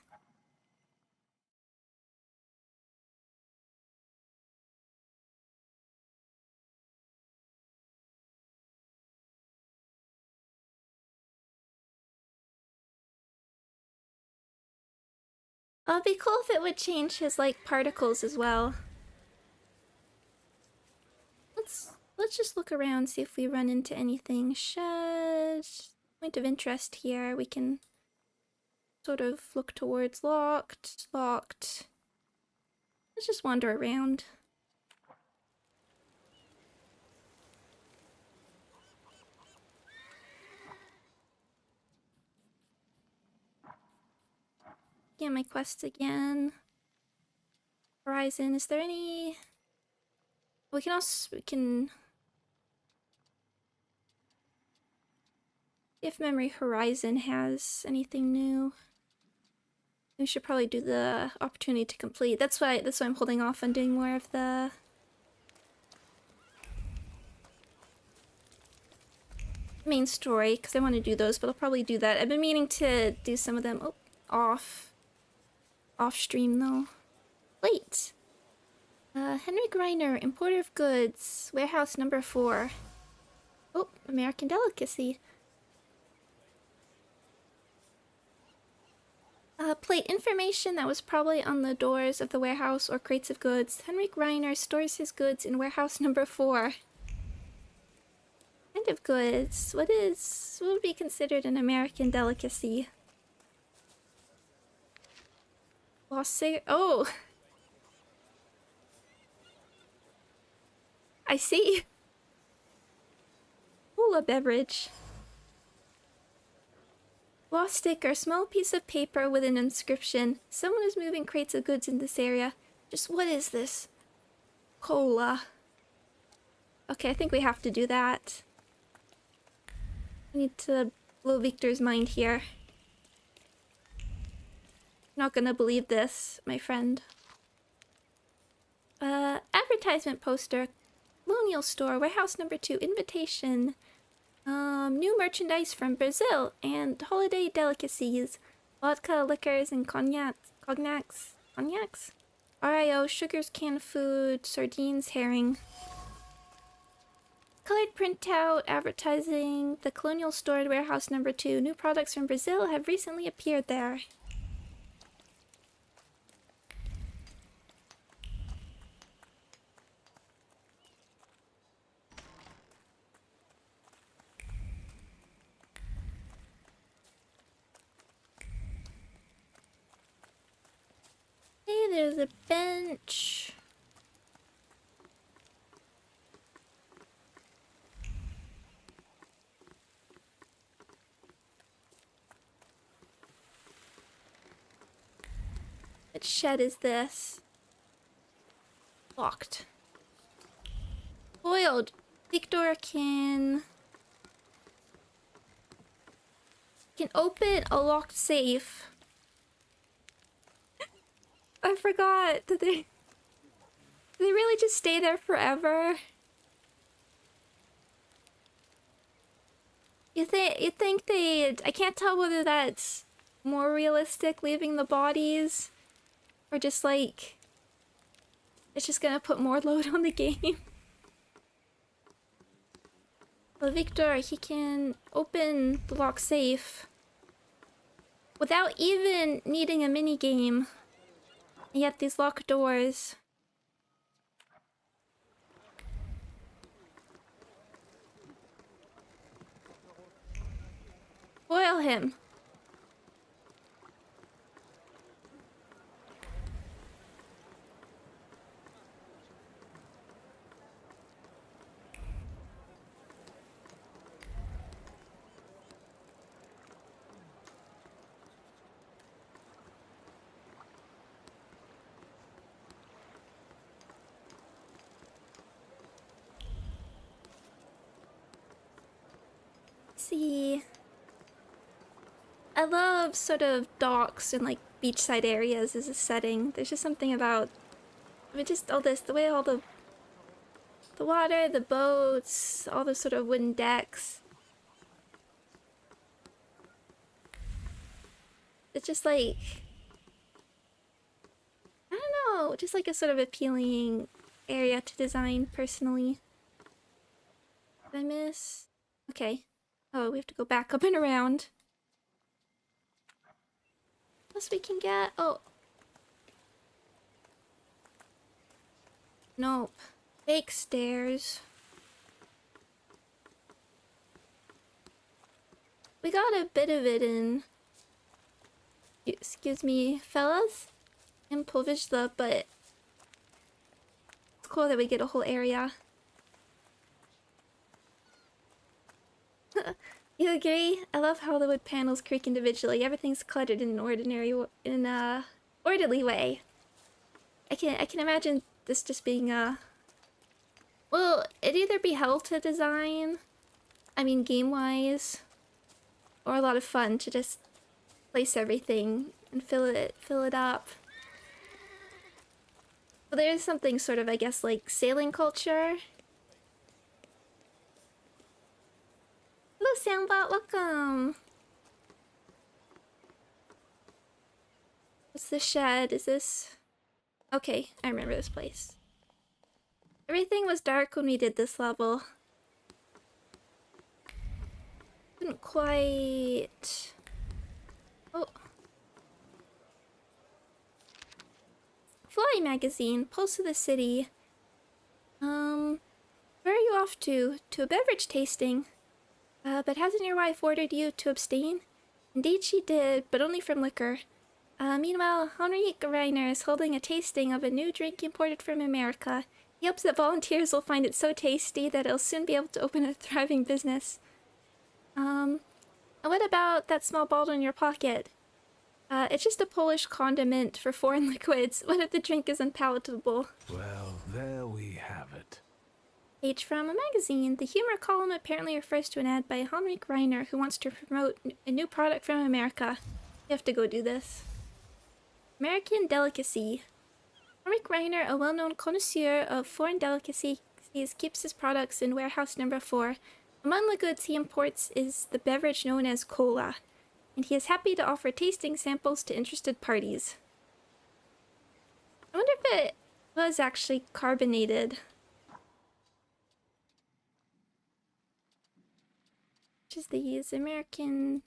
It'd be cool if it would change his like particles as well. Let's just look around, see if we run into anything. Shed. Point of interest here. We can sort of look towards locked. Let's just wander around. Yeah, my quests again. Horizon, is there any... We can if Memory Horizon has anything new. We should probably do the opportunity to complete. That's why I'm holding off on doing more of the main story, because I want to do those, but I'll probably do that. I've been meaning to do some of them off stream though. Wait. Henry Greiner, importer of goods, warehouse number 4. Oh, American delicacy. Plate information that was probably on the doors of the warehouse or crates of goods. Henry Greiner stores his goods in warehouse number 4. Kind of goods. What would be considered an American delicacy? Lost cigarette. Oh! I see. Cola beverage. Lost sticker. Small piece of paper with an inscription. Someone is moving crates of goods in this area. Just what is this? Cola. Okay, I think we have to do that. We need to blow Victor's mind here. Not gonna believe this, my friend. Advertisement poster. Colonial store, warehouse number 2, invitation. New merchandise from Brazil and holiday delicacies. Vodka, liquors, and cognacs. RIO, sugars, canned food, sardines, herring. Colored printout, advertising. The Colonial store, warehouse number 2. New products from Brazil have recently appeared there. Hey, there's a bench. What shed is this? Locked. Foiled. Victor can open a locked safe. I forgot. Did they really just stay there forever? You think they... I can't tell whether that's more realistic, leaving the bodies, or just like it's just gonna put more load on the game. Well, Victor, he can open the lock safe without even needing a mini game. And yet these locked doors. Foil him. See, I love sort of docks and like beachside areas as a setting. There's just something about, I mean, just all this, the way all the water, the boats, all the sort of wooden decks. It's just like, I don't know, just like a sort of appealing area to design personally. Did I miss? Okay. Oh, we have to go back up and around. What else we can get? Oh. Nope. Fake stairs. We got a bit of it in... Excuse me, fellas? In Povizhla, but... It's cool that we get a whole area. You agree? I love how the wood panels creak individually. Everything's cluttered in an orderly way. I can imagine this just being well, it'd either be hell to design, I mean game-wise, or a lot of fun to just place everything and fill it up. But there is something sort of, I guess, like sailing culture. Hello, Soundbot, welcome! What's the shed? Is this... Okay, I remember this place. Everything was dark when we did this level. Couldn't quite... Oh. Fly magazine, Pulse of the City. Where are you off to? To a beverage tasting. But hasn't your wife ordered you to abstain? Indeed she did, but only from liquor. Meanwhile, Henrik Reiner is holding a tasting of a new drink imported from America. He hopes that volunteers will find it so tasty that it'll soon be able to open a thriving business. What about that small bottle in your pocket? It's just a Polish condiment for foreign liquids. What if the drink is unpalatable? Well, there we have it. Page from a magazine. The humor column apparently refers to an ad by Henrik Reiner who wants to promote a new product from America. You have to go do this. American delicacy. Henrik Reiner, a well-known connoisseur of foreign delicacies, keeps his products in warehouse number 4. Among the goods he imports is the beverage known as cola, and he is happy to offer tasting samples to interested parties. I wonder if it was actually carbonated. Which is these American...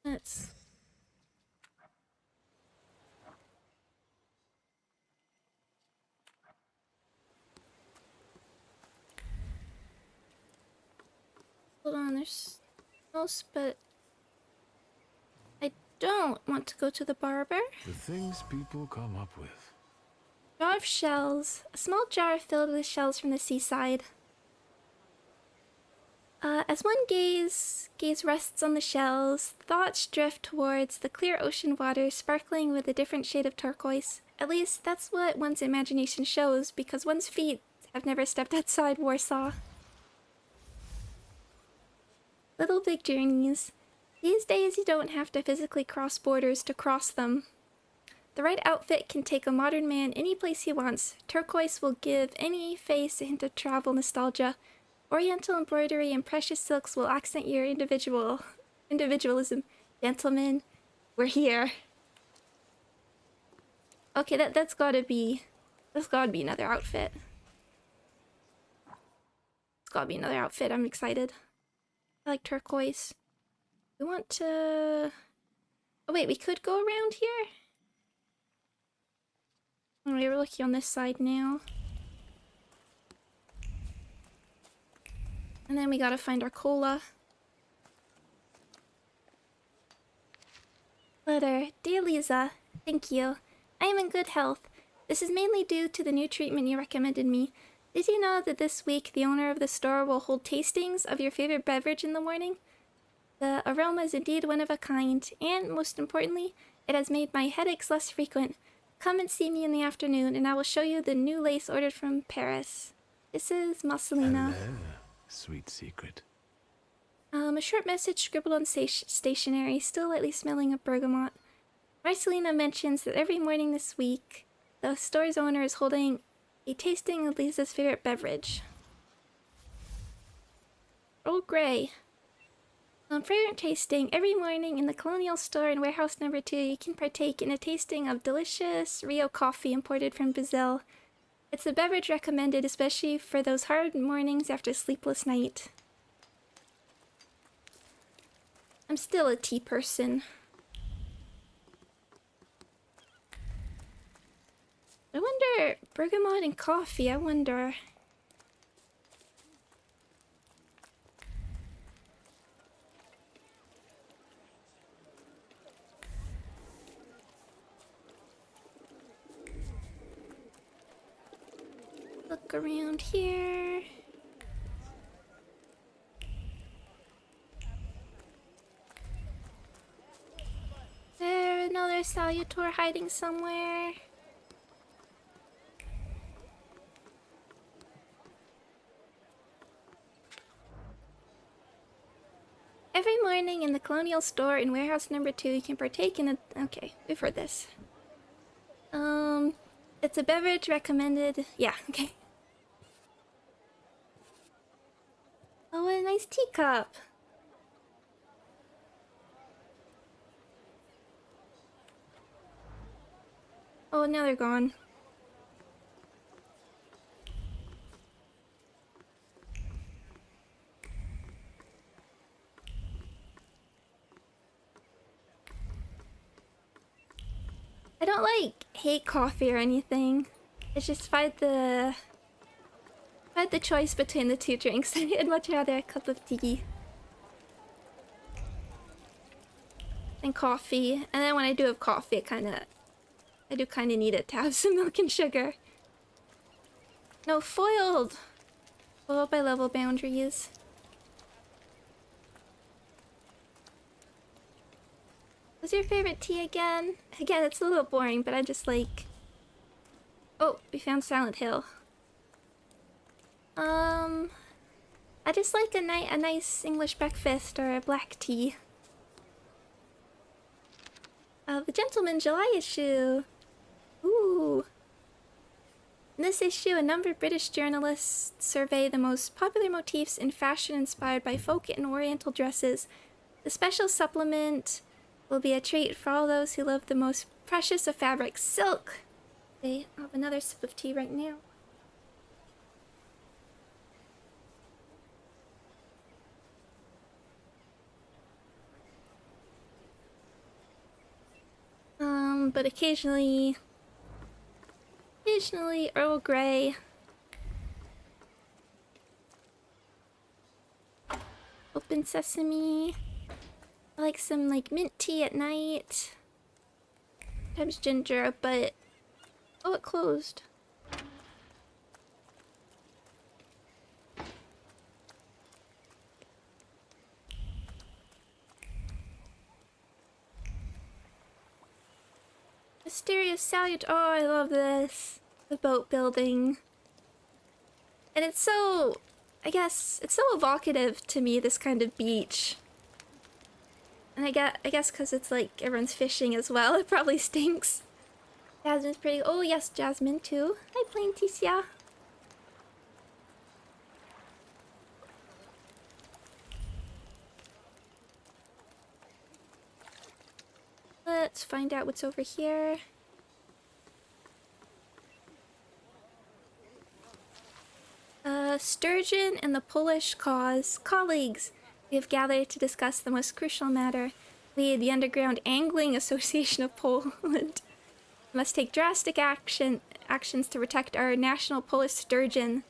Let's... Hold on, there's else, but I don't want to go to the barber. The things people come up with. Jar of shells. A small jar filled with shells from the seaside. As one gaze rests on the shells, thoughts drift towards the clear ocean water sparkling with a different shade of turquoise. At least, that's what one's imagination shows, because one's feet have never stepped outside Warsaw. Little big journeys. These days you don't have to physically cross borders to cross them. The right outfit can take a modern man any place he wants. Turquoise will give any face a hint of travel nostalgia. Oriental embroidery and precious silks will accent your individualism. Gentlemen, we're here. Okay, that's gotta be another outfit. It's gotta be another outfit. I'm excited. I like turquoise. We want to... Oh wait, we could go around here? Alright, we're looking on this side now. And then we gotta find our cola. Letter. Dear Lisa, thank you. I am in good health. This is mainly due to the new treatment you recommended me. Did you know that this week the owner of the store will hold tastings of your favorite beverage in the morning? The aroma is indeed one of a kind, and most importantly, it has made my headaches less frequent. Come and see me in the afternoon, and I will show you the new lace ordered from Paris. This is Marcelina. Hello, sweet secret. A short message scribbled on stationery, still lightly smelling of bergamot. Marcelina mentions that every morning this week, the store's owner is holding a tasting of Lisa's favorite beverage. Earl Grey. On fragrant tasting, every morning in the Colonial Store in warehouse number 2, you can partake in a tasting of delicious Rio coffee imported from Brazil. It's a beverage recommended especially for those hard mornings after a sleepless night. I'm still a tea person. I wonder, bergamot and coffee, I wonder. Look around here. There, another Salutor hiding somewhere. Every morning in the Colonial Store in warehouse number 2, you can partake in a... Okay, we've heard this. It's a beverage recommended... Yeah, okay. Oh, what a nice teacup. Oh, now they're gone. I don't hate coffee or anything. It's just if I had the choice between the two drinks, I'd much rather a cup of tea. and coffee. And then when I do have coffee, I do kind of need it to have some milk and sugar. No, foiled! Foiled by level boundaries. What's your favorite tea again? Again, it's a little boring, but I just like... Oh, we found Silent Hill. I just like a nice English breakfast or a black tea. The Gentleman July issue. Ooh. In this issue, a number of British journalists survey the most popular motifs in fashion inspired by folk and oriental dresses. The special supplement will be a treat for all those who love the most precious of fabrics, silk. Okay, I'll have another sip of tea right now. But occasionally Earl Grey. Open sesame. I like some like mint tea at night. Sometimes ginger, but oh, it closed. Mysterious Salute. Oh, I love this. The boat building. And it's so, I guess, it's so evocative to me, this kind of beach. And I guess because it's like everyone's fishing as well, it probably stinks. Jasmine's pretty. Oh, yes, Jasmine too. Hi, Plain Ticia. Let's find out what's over here. Sturgeon and the Polish cause. Colleagues, we have gathered to discuss the most crucial matter. We, the Underground Angling Association of Poland, must take drastic actions to protect our national Polish sturgeon.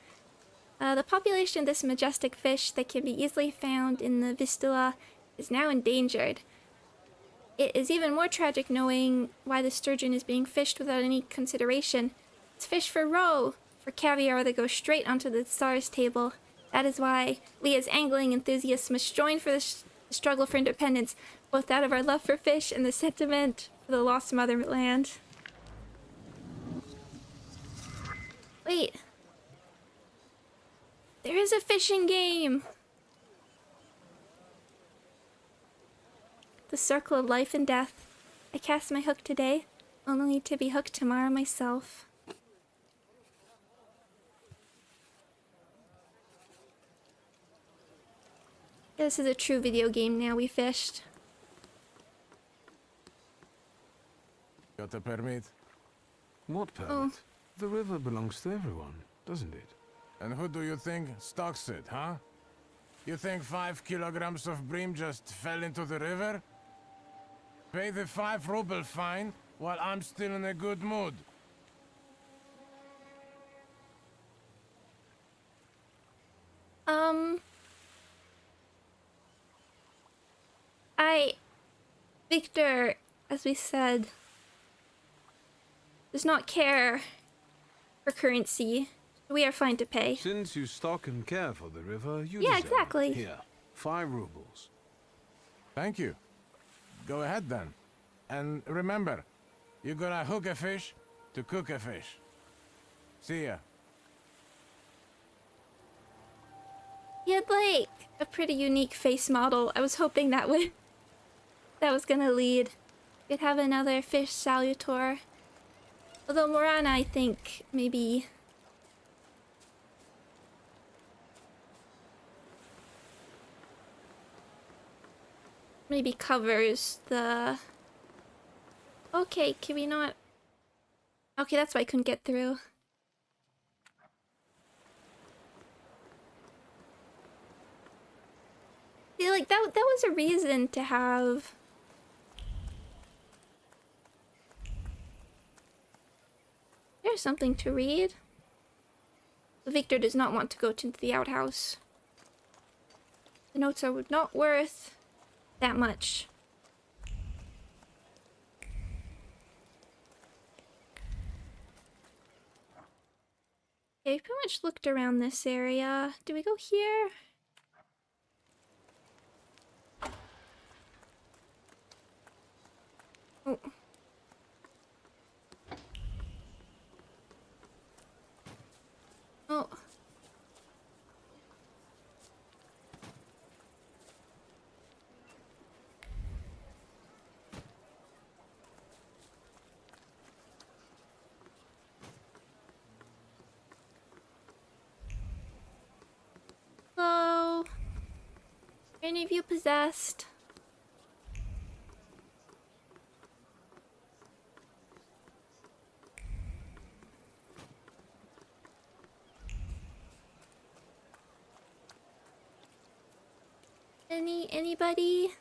The population of this majestic fish that can be easily found in the Vistula is now endangered. It is even more tragic knowing why the sturgeon is being fished without any consideration. It's fish for roe, for caviar that goes straight onto the Tsar's table. That is why we as angling enthusiasts must join for the struggle for independence, both out of our love for fish and the sentiment for the lost motherland. Wait. There is a fishing game! The circle of life and death. I cast my hook today, only to be hooked tomorrow myself. This is a true video game now. We fished. Got a permit? What permit? Oh. The river belongs to everyone, doesn't it? And who do you think stocks it, huh? You think 5 kilograms of bream just fell into the river? Pay the 5 ruble fine while I'm still in a good mood. Victor, as we said, does not care for currency. We are fine to pay. Since you stock and care for the river, you Yeah, deserve it. exactly. Here, 5 rubles. Thank you. Go ahead then. And remember, you gotta hook a fish to cook a fish. See ya. He had like a pretty unique face model. I was hoping that was gonna lead. We'd have another fish salutor. Although Morana, I think, maybe covers the... Okay, can we not... Okay, that's why I couldn't get through. See, like, that was a reason to have... There's something to read. Victor does not want to go to the outhouse. The notes are not worth that much. Okay, pretty much looked around this area. Do we go here? Oh. Oh. Hello? Are any of you possessed? Anybody?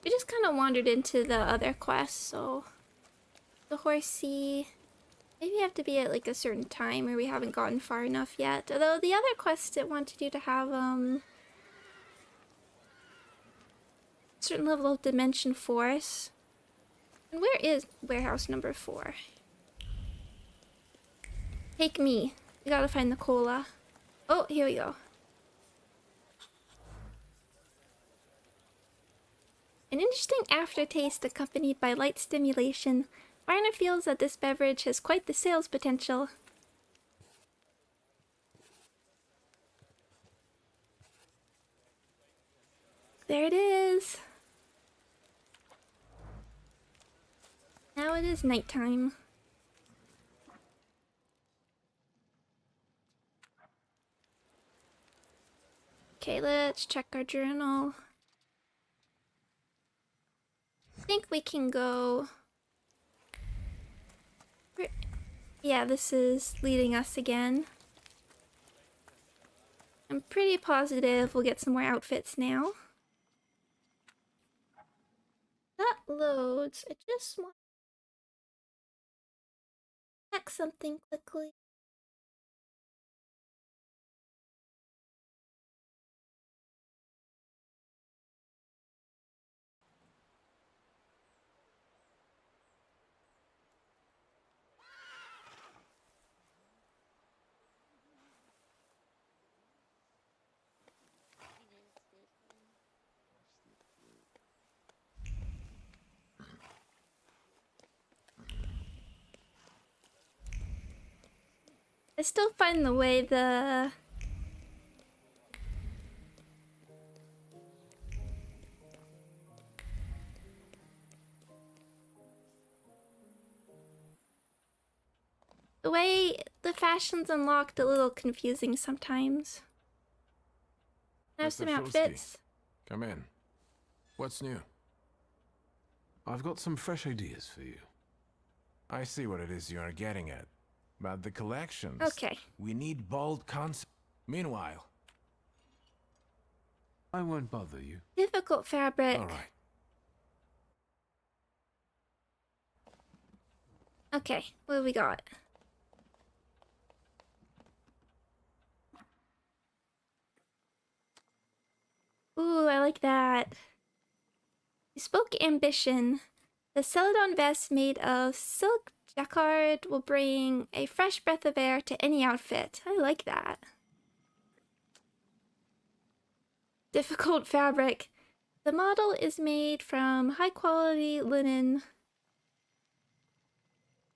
We just kind of wandered into the other quest, so the horsey. Maybe you have to be at like a certain time, or we haven't gotten far enough yet. Although the other quest it wanted you to have certain level of dimension force. And where is warehouse number 4? Take me. We gotta find the cola. Oh, here we go. An interesting aftertaste accompanied by light stimulation. Marner feels that this beverage has quite the sales potential. There it is. Now it is nighttime. Okay, let's check our journal. I think we can go... Yeah, this is leading us again. I'm pretty positive we'll get some more outfits now. That loads. I just want to check something quickly. I still find the way the fashion's unlocked a little confusing sometimes. I have Mr. some Schulsky, outfits. Come in. What's new? I've got some fresh ideas for you. I see what it is you are getting at. About the collections. Okay. We need bold concepts. Meanwhile... I won't bother you. Difficult fabric. All right. Okay, what do we got? Ooh, I like that. Bespoke ambition. The Celadon vest made of silk jacquard will bring a fresh breath of air to any outfit. I like that. Difficult fabric. The model is made from high-quality linen.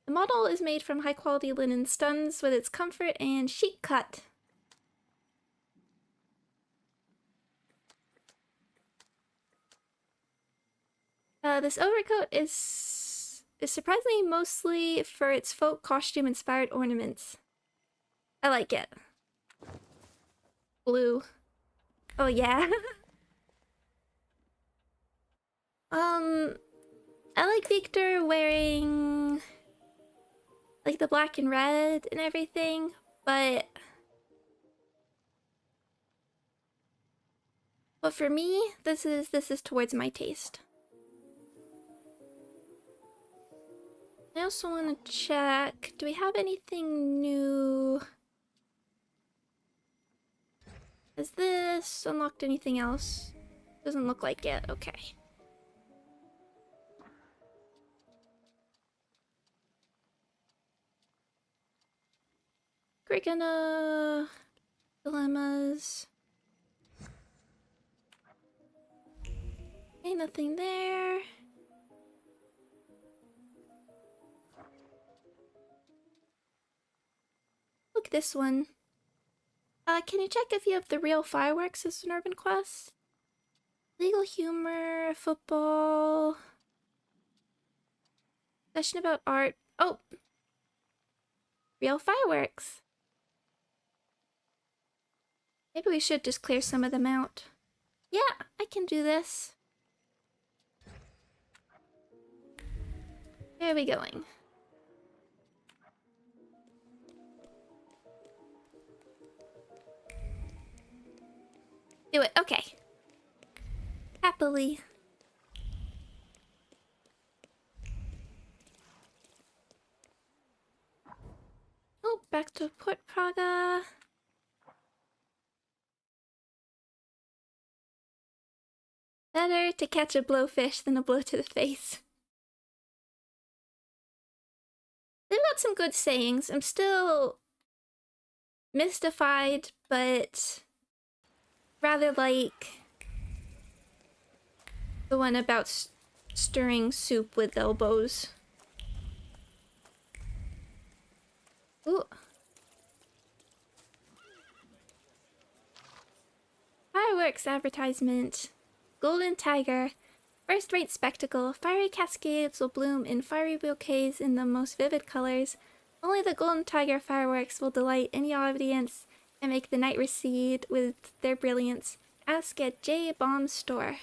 The model is made from high-quality linen, stuns with its comfort and chic cut. This overcoat is surprisingly mostly for its folk costume-inspired ornaments. I like it. Blue. Oh yeah. I like Victor wearing like the black and red and everything, but for me, this is towards my taste. I also want to check, do we have anything new? Has this unlocked anything else? Doesn't look like it, okay. We're gonna... dilemmas. Ain't nothing there. Look, this one. Can you check if you have the real fireworks as an urban quest? Legal humor, football... Discussion about art. Oh! Real fireworks. Maybe we should just clear some of them out. Yeah, I can do this. Where are we going? Do it. Okay. Happily. Oh, back to Port Praga. Better to catch a blowfish than a blow to the face. They've got some good sayings. I'm still mystified, but rather like the one about stirring soup with elbows. Ooh. Fireworks advertisement. Golden Tiger. First-rate spectacle. Fiery cascades will bloom in fiery bouquets in the most vivid colors. Only the Golden Tiger fireworks will delight any audience and make the night recede with their brilliance. Ask at J Bomb Store.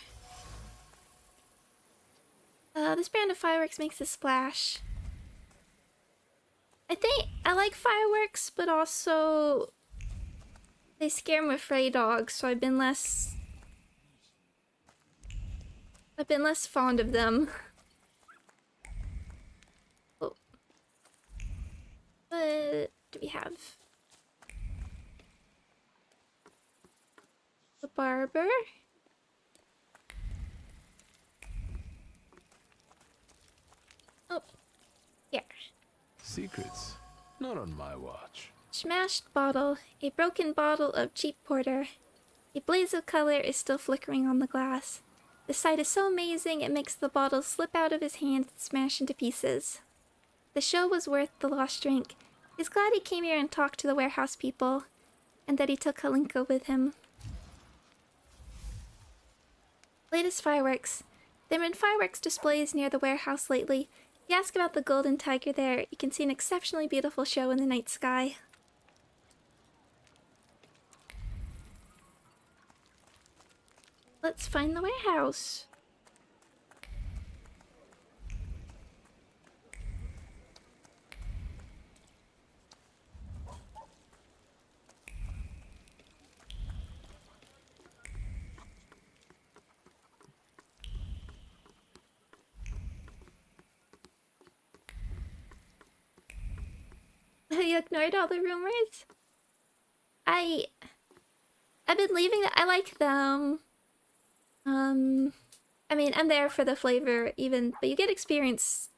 This brand of fireworks makes a splash. I think I like fireworks, but also they scare my fray dogs, so I've been less fond of them. Oh. What do we have? The barber. Oh, here. Secrets? Not on my watch. Smashed bottle. A broken bottle of cheap porter. A blaze of color is still flickering on the glass. The sight is so amazing it makes the bottle slip out of his hand and smash into pieces. The show was worth the lost drink. He's glad he came here and talked to the warehouse people, and that he took Kalinka with him. Latest fireworks. There have been fireworks displays near the warehouse lately. If you ask about the Golden Tiger there, you can see an exceptionally beautiful show in the night sky. Let's find the warehouse. You ignored all the rumors? I've been leaving that. I like them. I mean, I'm there for the flavor even, but you get experience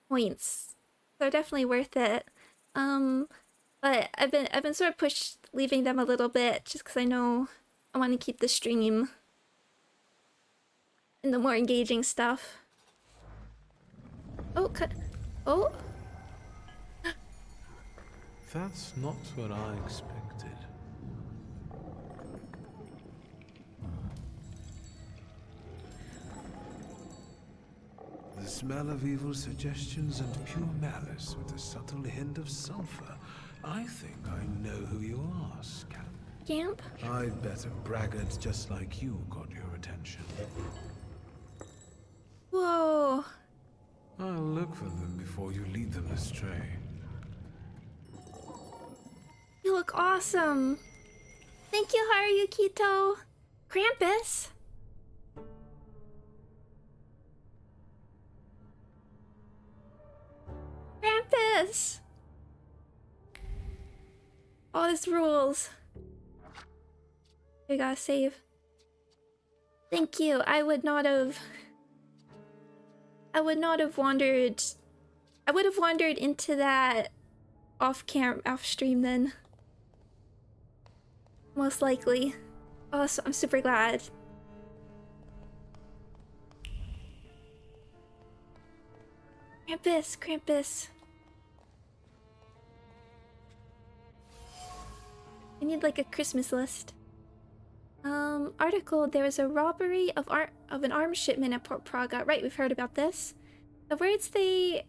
points. They're definitely worth it. But I've been sort of pushed leaving them a little bit just because I know I want to keep the stream and the more engaging stuff. Oh, oh. That's not what I expected. The smell of evil suggestions and pure malice with a subtle hint of sulfur. I think I know who you are, Scamp. Scamp? I bet a braggart just like you got your attention. Whoa. I'll look for them before you lead them astray. You look awesome. Thank you, Haruyukito. Krampus. Krampus. Oh, this rules. We gotta save. Thank you. I would not have wandered. I would have wandered into that off stream then. Most likely. Oh, so I'm super glad. Krampus. I need like a Christmas list. Article, there was a robbery of an arms shipment at Port Praga. Right, we've heard about this. The words they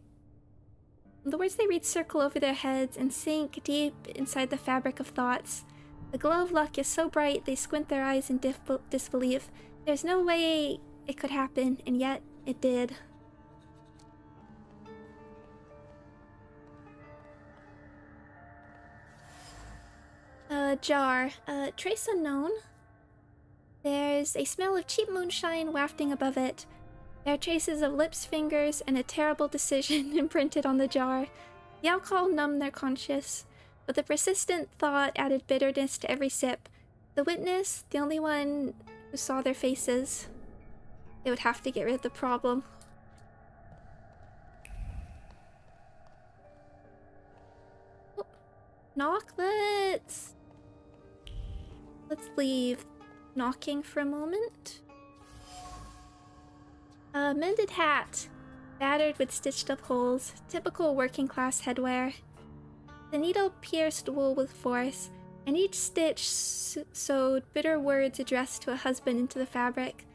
read circle over their heads and sink deep inside the fabric of thoughts. The glow of luck is so bright they squint their eyes in disbelief. There's no way it could happen, and yet it did. Jar. Trace unknown. There's a smell of cheap moonshine wafting above it. There are traces of lips, fingers, and a terrible decision imprinted on the jar. The alcohol numbed their conscience, but the persistent thought added bitterness to every sip. The witness, the only one who saw their faces. They would have to get rid of the problem. Oh, knock, let's leave knocking for a moment. Mended hat, battered with stitched up holes, typical working class headwear. The needle pierced wool with force, and each stitch sewed bitter words addressed to a husband into the fabric.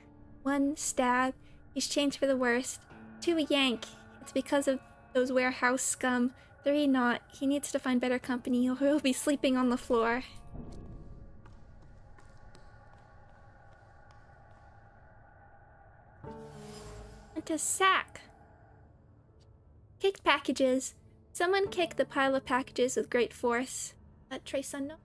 1, stab, he's changed for the worst. 2, yank, it's because of those warehouse scum. 3, not, he needs to find better company or he'll be sleeping on the floor. To sack. Kicked packages. Someone kicked the pile of packages with great force. Trace unknown.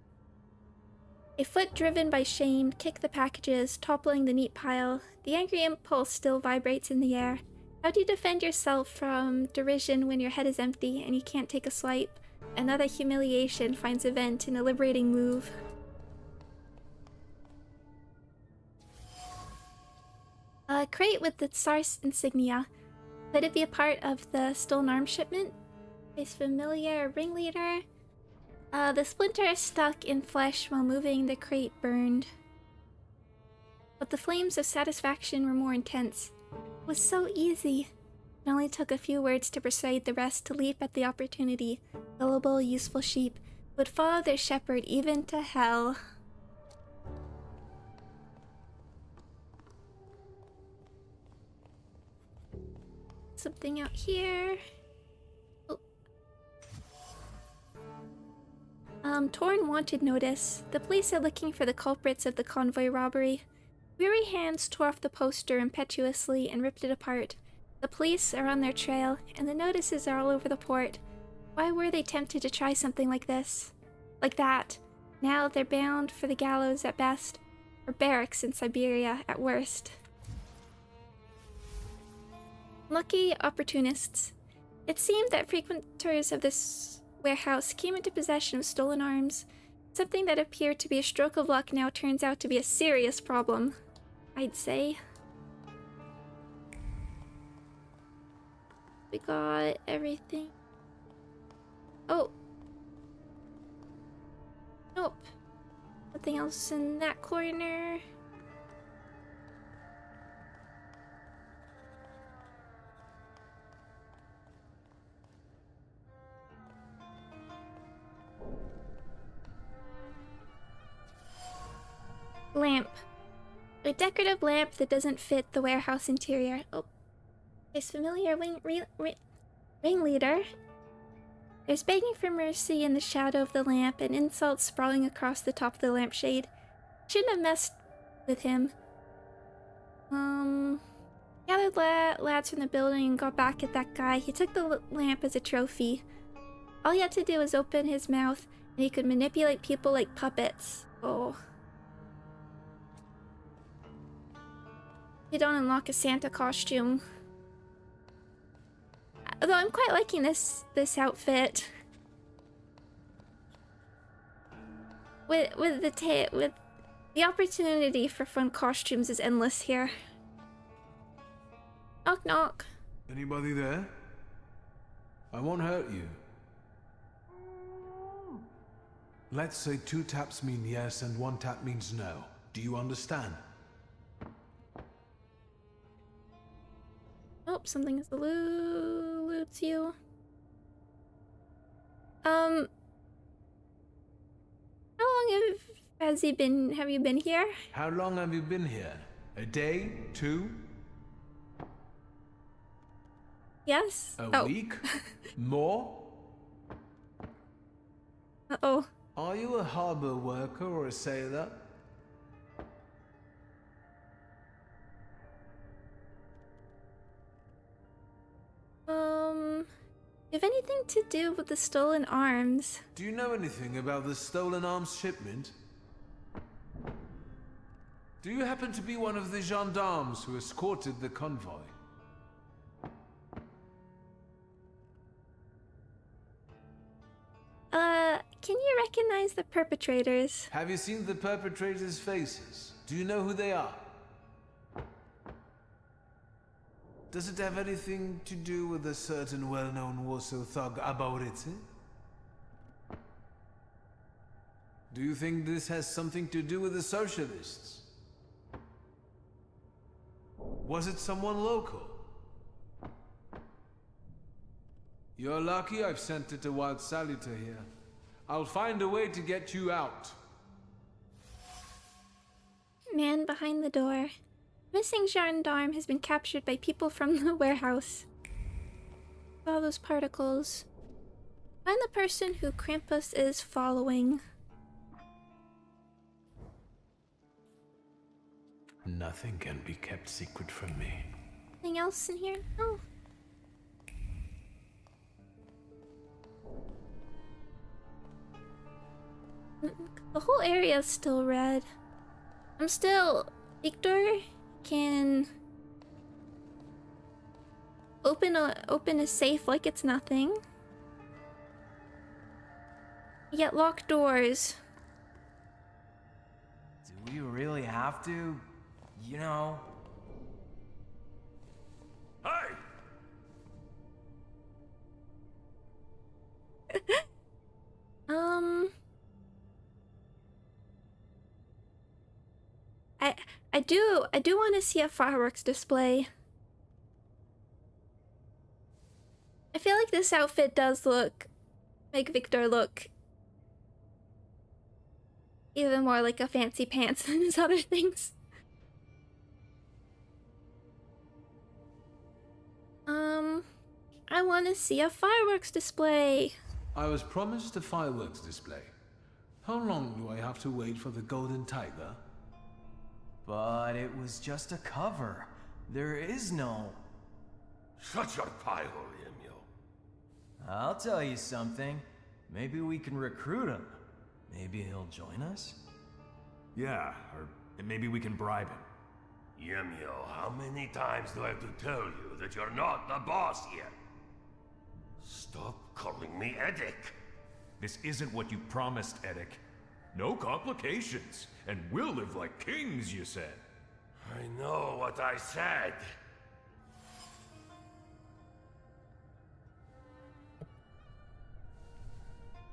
A foot driven by shame kicked the packages, toppling the neat pile. The angry impulse still vibrates in the air. How do you defend yourself from derision when your head is empty and you can't take a swipe? Another humiliation finds a vent in a liberating move. A crate with the Tsar's insignia. Could it be a part of the stolen arms shipment? Face familiar, ringleader. The splinter stuck in flesh while moving the crate burned. But the flames of satisfaction were more intense. It was so easy. It only took a few words to persuade the rest to leap at the opportunity. Gullible, useful sheep would follow their shepherd even to hell. Something out here. Oh. Torn wanted notice. The police are looking for the culprits of the convoy robbery. Weary hands tore off the poster impetuously and ripped it apart. The police are on their trail, and the notices are all over the port. Why were they tempted to try something like this? Like that. Now they're bound for the gallows at best, or barracks in Siberia at worst. Lucky opportunists. It seemed that frequenters of this warehouse came into possession of stolen arms. Something that appeared to be a stroke of luck now turns out to be a serious problem, I'd say. We got everything. Oh. Nope. Nothing else in that corner. Lamp. A decorative lamp that doesn't fit the warehouse interior. Oh. There's familiar ringleader. There's begging for mercy in the shadow of the lamp and insults sprawling across the top of the lampshade. Shouldn't have messed with him. Gathered lads from the building and got back at that guy. He took the lamp as a trophy. All he had to do was open his mouth and he could manipulate people like puppets. Oh. You don't unlock a Santa costume. Although I'm quite liking this outfit. With the opportunity for fun costumes is endless here. Knock knock. Anybody there? I won't hurt you. Let's say 2 taps mean yes and 1 tap means no. Do you understand? Oh, something salutes you. How long have you been here? How long have you been here? A day? 2? Yes? A week? More? Uh-oh. Are you a harbor worker or a sailor? You have anything to do with the stolen arms? Do you know anything about the stolen arms shipment? Do you happen to be one of the gendarmes who escorted the convoy? Can you recognize the perpetrators? Have you seen the perpetrators' faces? Do you know who they are? Does it have anything to do with a certain well-known Warsaw thug, Abaurice? Do you think this has something to do with the socialists? Was it someone local? You're lucky I've sent it a wild saluter here. I'll find a way to get you out. Man behind the door. Missing gendarme has been captured by people from the warehouse. All those particles. Find the person who Krampus is following. Nothing can be kept secret from me. Anything else in here? No. The whole area is still red. Victor can open a safe like it's nothing. Yet locked doors. Do we really have to? You know. Hey! I do want to see a fireworks display. I feel like this outfit does make Victor look even more like a fancy pants than his other things. I want to see a fireworks display. I was promised a fireworks display. How long do I have to wait for the Golden Tiger? But it was just a cover. There is no... Shut your pie hole, Emil. I'll tell you something. Maybe we can recruit him. Maybe he'll join us? Yeah, or maybe we can bribe him. Emil, how many times do I have to tell you that you're not the boss here? Stop calling me Edic. This isn't what you promised, Edic. No complications, and we'll live like kings, you said. I know what I said.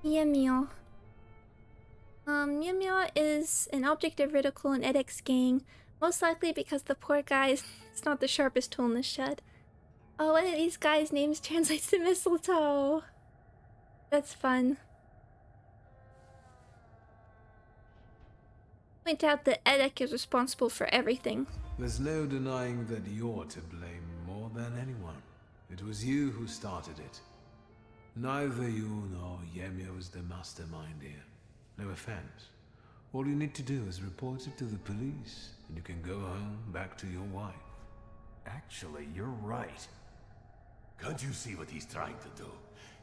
Yemio. Yemio is an object of ridicule in Edic's gang, most likely because the poor guy is not the sharpest tool in the shed. Oh, one of these guys' names translates to mistletoe. That's fun. Point out that Edic is responsible for everything. There's no denying that you're to blame more than anyone. It was you who started it. Neither you nor Yemio is the mastermind here. No offense. All you need to do is report it to the police, and you can go home back to your wife. Actually, you're right. Can't you see what he's trying to do?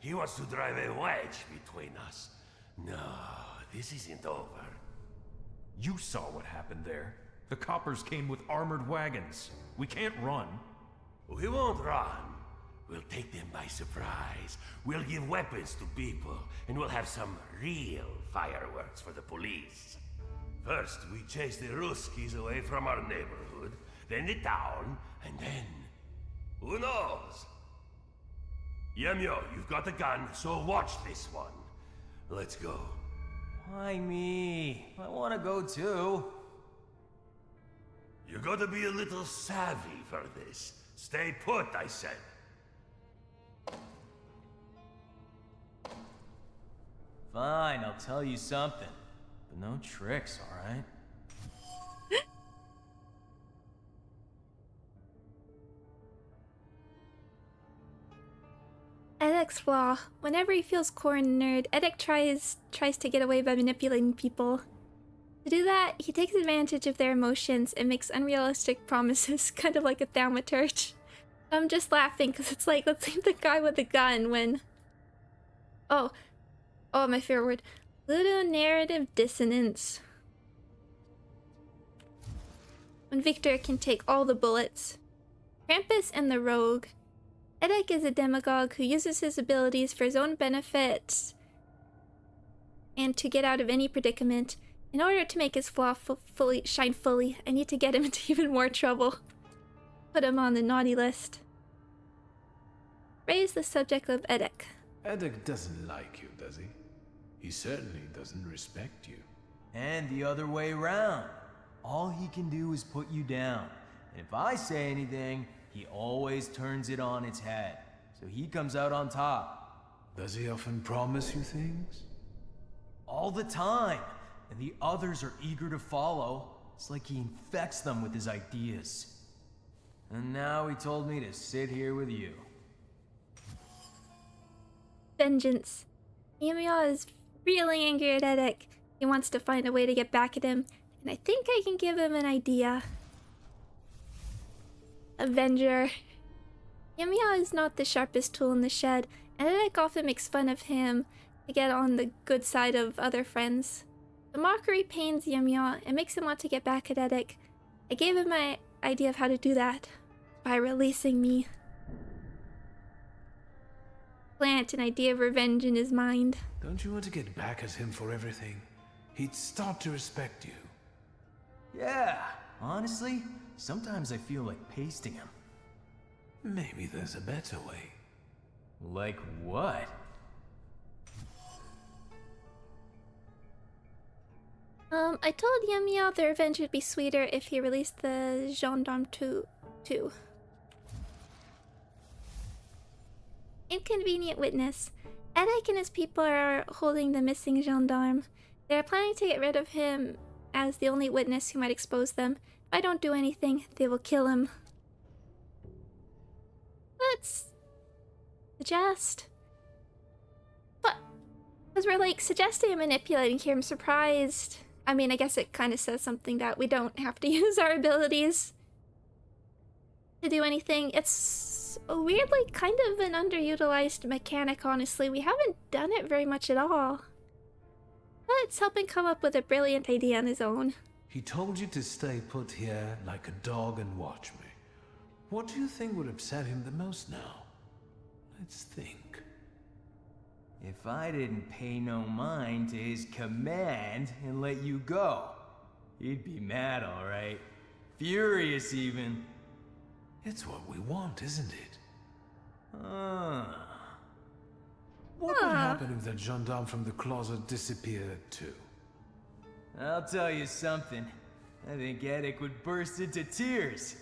He wants to drive a wedge between us. No, this isn't over. You saw what happened there. The coppers came with armored wagons. We can't run. We won't run. We'll take them by surprise. We'll give weapons to people, and we'll have some real fireworks for the police. First, we chase the Ruskies away from our neighborhood, then the town, and then... who knows? Yemio, you've got the gun, so watch this one. Let's go. Why me? I want to go too. You gotta be a little savvy for this. Stay put, I said. Fine, I'll tell you something. But no tricks, alright? Edek's flaw. Whenever he feels cornered, Edek tries to get away by manipulating people. To do that, he takes advantage of their emotions and makes unrealistic promises, kind of like a Thaumaturge. I'm just laughing because it's like, let's leave the guy with the gun when... Oh, my favorite word. Ludonarrative dissonance. When Victor can take all the bullets. Krampus and the Rogue. Edek is a demagogue who uses his abilities for his own benefit and to get out of any predicament. In order to make his flaw shine fully, I need to get him into even more trouble. Put him on the naughty list. Raise the subject of Edek. Edek doesn't like you, does he? He certainly doesn't respect you. And the other way around. All he can do is put you down. And if I say anything, he always turns it on its head. So he comes out on top. Does he often promise you things? All the time. And the others are eager to follow. It's like he infects them with his ideas. And now he told me to sit here with you. Vengeance. Yamiya is really angry at Edek. He wants to find a way to get back at him, and I think I can give him an idea. Avenger. Yamiya is not the sharpest tool in the shed, and Edek often makes fun of him to get on the good side of other friends. The mockery pains Yamiya and makes him want to get back at Edek. I gave him my idea of how to do that, by releasing me. Plant an idea of revenge in his mind. Don't you want to get back at him for everything? He'd start to respect you. Yeah, honestly, sometimes I feel like pasting him. Maybe there's a better way. Like what? I told Yamiya the revenge would be sweeter if he released the gendarme too. Inconvenient witness. Edek and his people are holding the missing gendarme. They are planning to get rid of him as the only witness who might expose them. If I don't do anything, they will kill him. Let's suggest. But because we're like suggesting and manipulating here, I'm surprised. I mean, I guess it kind of says something that we don't have to use our abilities to do anything. It's a weirdly kind of an underutilized mechanic, honestly. We haven't done it very much at all. But it's helping come up with a brilliant idea on his own. He told you to stay put here like a dog and watch me. What do you think would upset him the most now? Let's think. If I didn't pay no mind to his command and let you go, he'd be mad, all right. Furious, even. It's what we want, isn't it? What would happen if that gendarme from the closet disappeared too? I'll tell you something. I think Edek would burst into tears.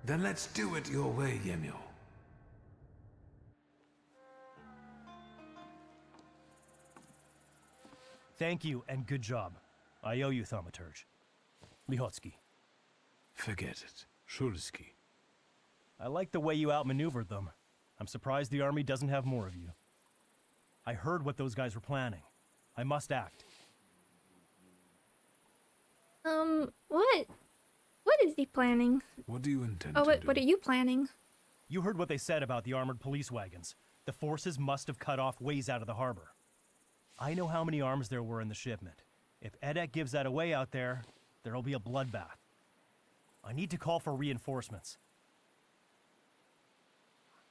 Then let's do it your way, Yemio. Thank you, and good job. I owe you, Thaumaturge. Lihotsky. Forget it. Shulsky. I like the way you outmaneuvered them. I'm surprised the army doesn't have more of you. I heard what those guys were planning. I must act. What? What is he planning? What do you intend to do? What are you planning? You heard what they said about the armored police wagons. The forces must have cut off ways out of the harbor. I know how many arms there were in the shipment. If Edek gives that away out there, there'll be a bloodbath. I need to call for reinforcements.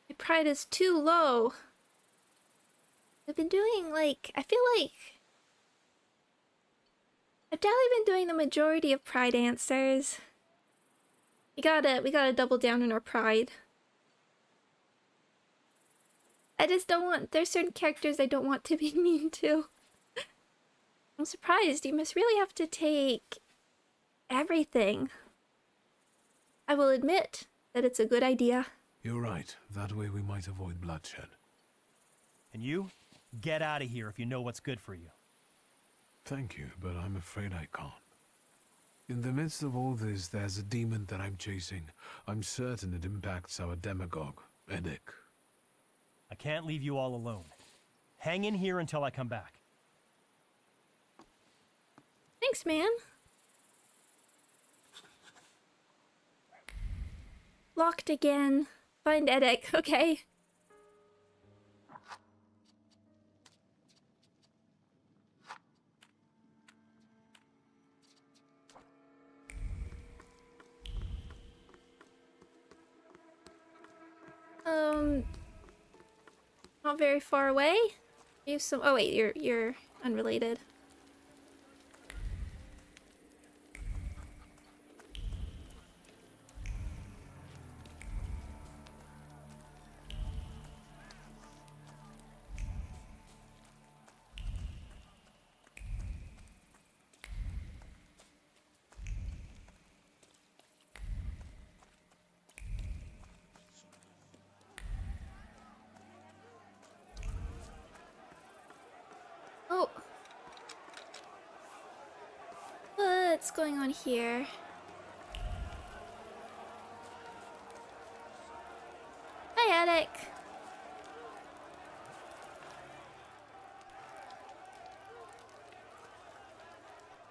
My pride is too low. I've been doing, like, I feel like I've definitely been doing the majority of pride answers. We gotta double down on our pride. I just don't want, there's certain characters I don't want to be mean to. I'm surprised. You must really have to take everything. I will admit that it's a good idea. You're right. That way we might avoid bloodshed. And you? Get out of here if you know what's good for you. Thank you, but I'm afraid I can't. In the midst of all this, there's a demon that I'm chasing. I'm certain it impacts our demagogue, Eddic. I can't leave you all alone. Hang in here until I come back. Thanks, man. Locked again. Find Eddic, okay. Not very far away. Use some. Oh wait, you're unrelated. Oh. What's going on here? Hi, Eddic.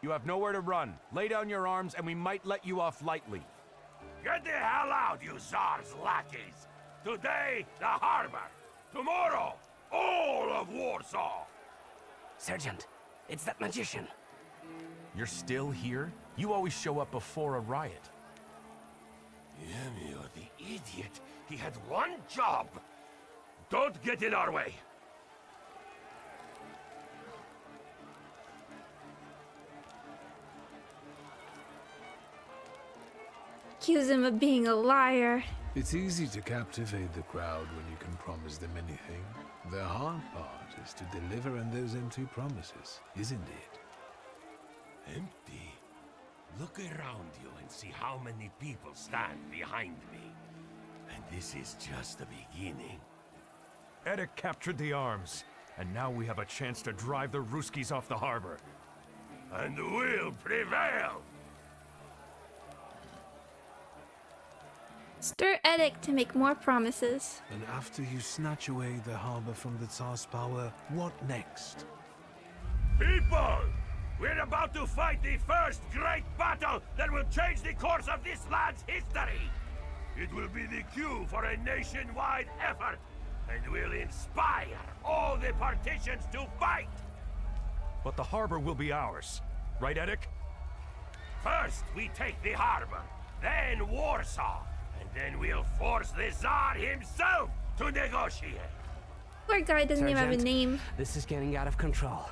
You have nowhere to run. Lay down your arms and we might let you off lightly. Get the hell out, you Tsar's lackeys! Today, the harbor. Tomorrow, all of Warsaw. Sergeant, it's that magician. You're still here? You always show up before a riot. Yemio, the idiot. He had one job. Don't get in our way. Accuse him of being a liar. It's easy to captivate the crowd when you can promise them anything. The hard part is to deliver on those empty promises, isn't it? Empty? Look around you and see how many people stand behind me. And this is just the beginning. Eddic captured the arms, and now we have a chance to drive the Ruskies off the harbor. And we'll prevail! Stir Eddic to make more promises. And after you snatch away the harbor from the Tsar's power, what next? People! We're about to fight the first great battle that will change the course of this land's history! It will be the cue for a nationwide effort, and will inspire all the partitions to fight! But the harbor will be ours. Right, Eddic? First, we take the harbor, then Warsaw, and then we'll force the Tsar himself to negotiate. Poor guy doesn't even have a Sergeant, name. This is getting out of control.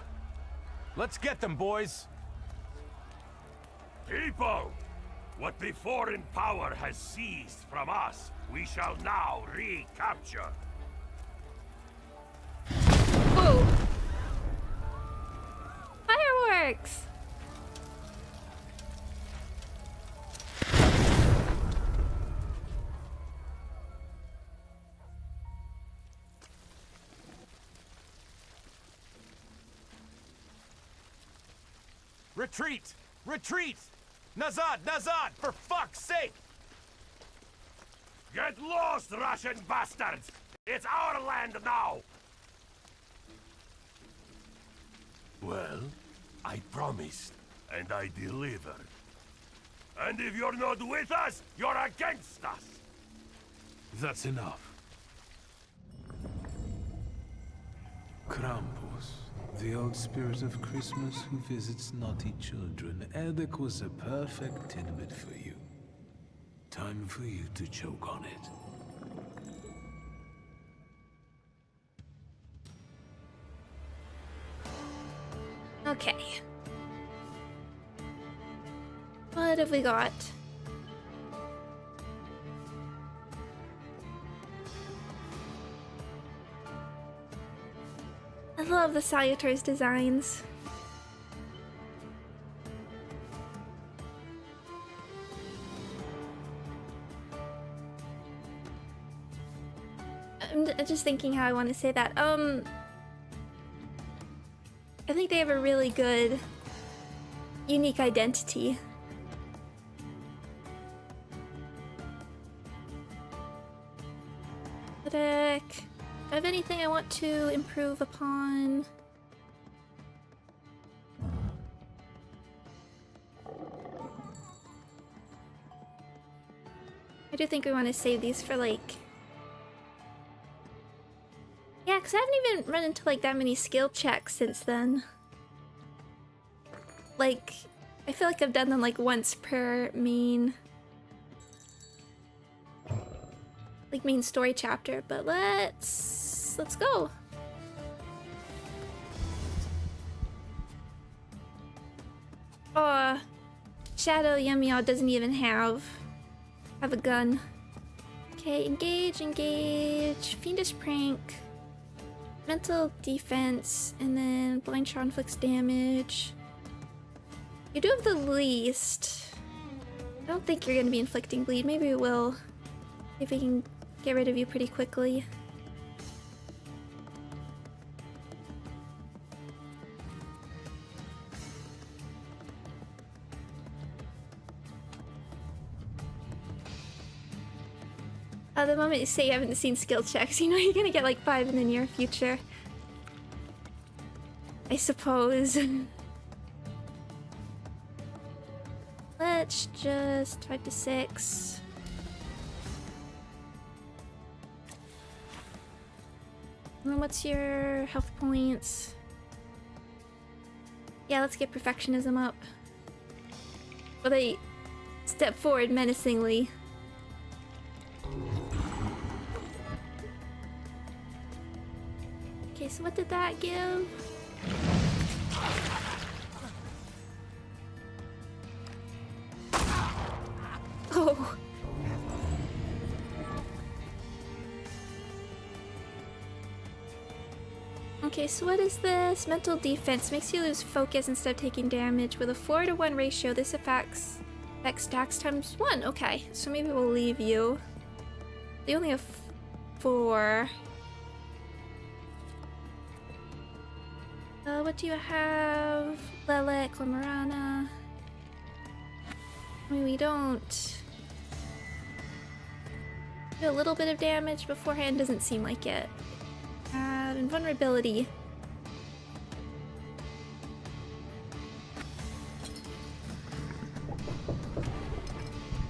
Let's get them, boys! People! What the foreign power has seized from us, we shall now recapture. Whoa! Fireworks! Retreat! Retreat! Nazad! Nazad! For fuck's sake! Get lost, Russian bastards! It's our land now! Well, I promised, and I delivered. And if you're not with us, you're against us! That's enough. Krampus, the old spirit of Christmas who visits naughty children. Eddic was a perfect tidbit for you. Time for you to choke on it. Okay. What have we got? I love the Salutar's designs. I'm just thinking how I want to say that. I think they have a really good, unique identity. Do I have anything I want to improve upon? I do think we want to save these for like... Yeah, because I haven't even run into like that many skill checks since then. Like, I feel like I've done them like once per main... like main story chapter, but let's go. Oh, Shadow Yumio doesn't even have a gun. Okay, engage, fiendish prank, mental defense, and then blind shot inflicts damage. You do have the least. I don't think you're gonna be inflicting bleed. Maybe we will. If we can get rid of you pretty quickly. The moment you say you haven't seen skill checks, you know you're gonna get like 5 in the near future. I suppose. Let's just 5 to 6. And what's your health points? Yeah, let's get perfectionism up. Well, they step forward menacingly. Okay, so what did that give? Oh. Okay, so what is this? Mental defense makes you lose focus instead of taking damage. With a 4-to-1 ratio, this affects stacks times 1. Okay, so maybe we'll leave you. They only have 4. What do you have? Lelek or Marana? I mean, we don't... do a little bit of damage beforehand, doesn't seem like it. Invulnerability.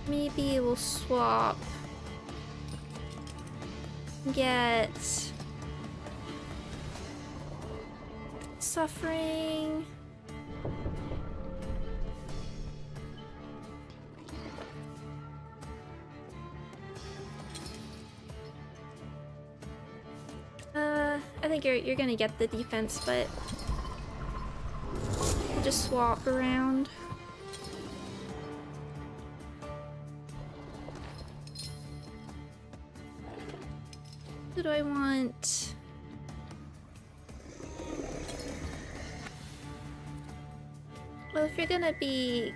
Maybe we'll swap. Get... suffering. I think you're gonna get the defense, but we'll just swap around. What do I want? Well, if you're gonna be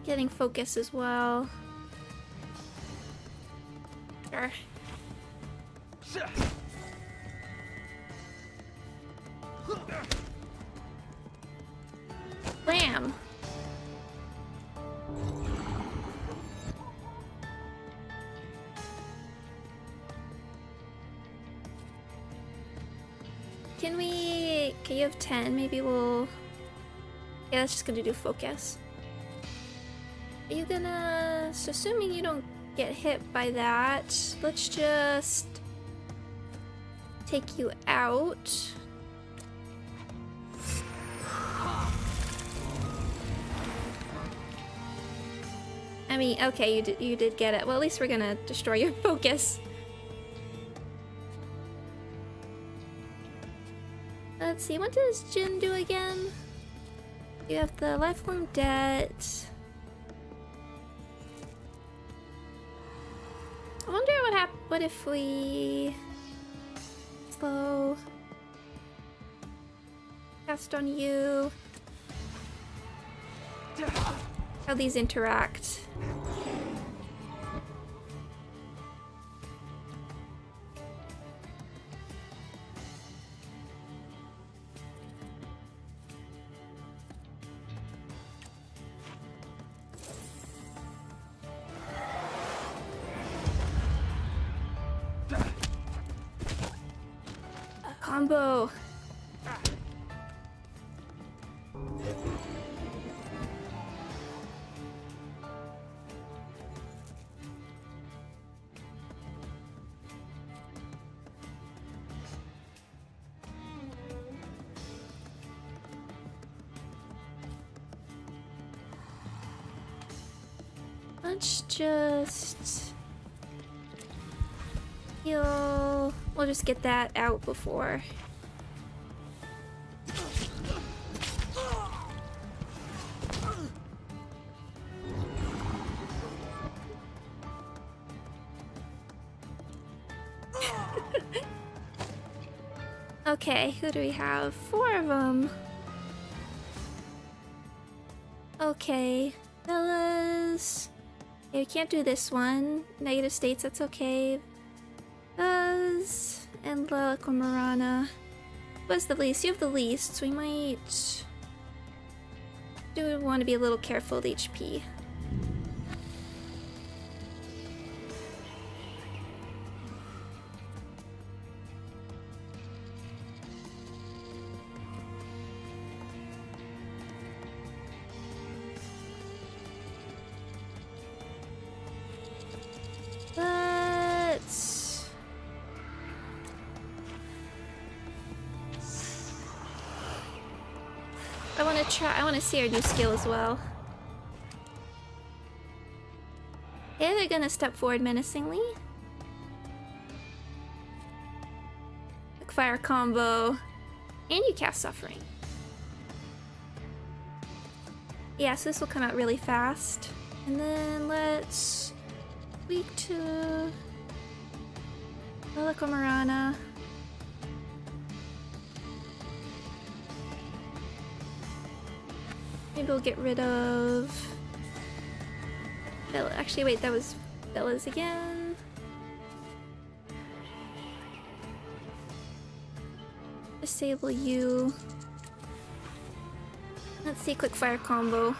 getting focus as well. Sure. Blam! Can we... okay, you have 10. Maybe we'll... yeah, that's just gonna do focus. Are you gonna... so assuming you don't get hit by that, let's just take you out. I mean, okay, you did get it. Well, at least we're gonna destroy your focus. Let's see, what does Djinn do again? You have the lifelong debt. I wonder what if we slow cast on you. How these interact. combo. Let's just heal. We'll just get that out before. Okay, who do we have? 4 of them. Okay, fellas. Yeah, we can't do this one. Negative states, that's okay. Buzz and La Cormorana. What's the least? You have the least, so we might do want to be a little careful with HP. I want to see our new skill as well. Yeah, they're gonna step forward menacingly. Quick fire combo. And you cast Suffering. Yeah, so this will come out really fast. And then let's tweak to La Cormorana. Maybe we'll get rid of Bella. Actually, wait, that was Bella's again. Disable you. Let's see, quick fire combo.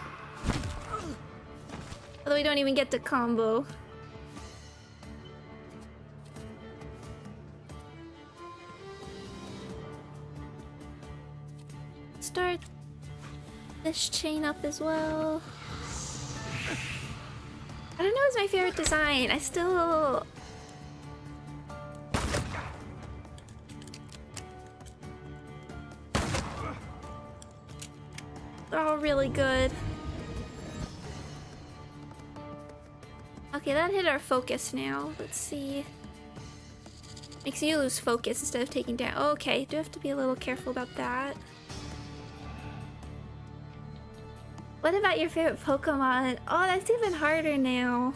Although we don't even get the combo. Start this chain up as well. I don't know, it's my favorite design. I still... They're all really good. Okay, that hit our focus now. Let's see. Makes you lose focus instead of taking down. Okay, do have to be a little careful about that. What about your favorite Pokemon? Oh, that's even harder now.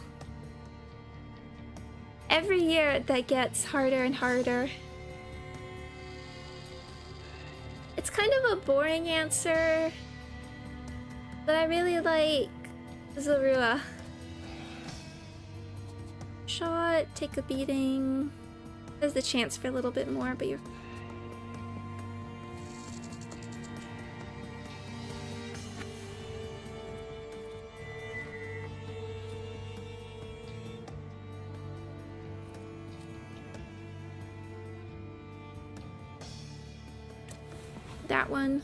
Every year that gets harder and harder. It's kind of a boring answer, but I really like Zorua. Shot, take a beating. There's the chance for a little bit more, but you're... That one.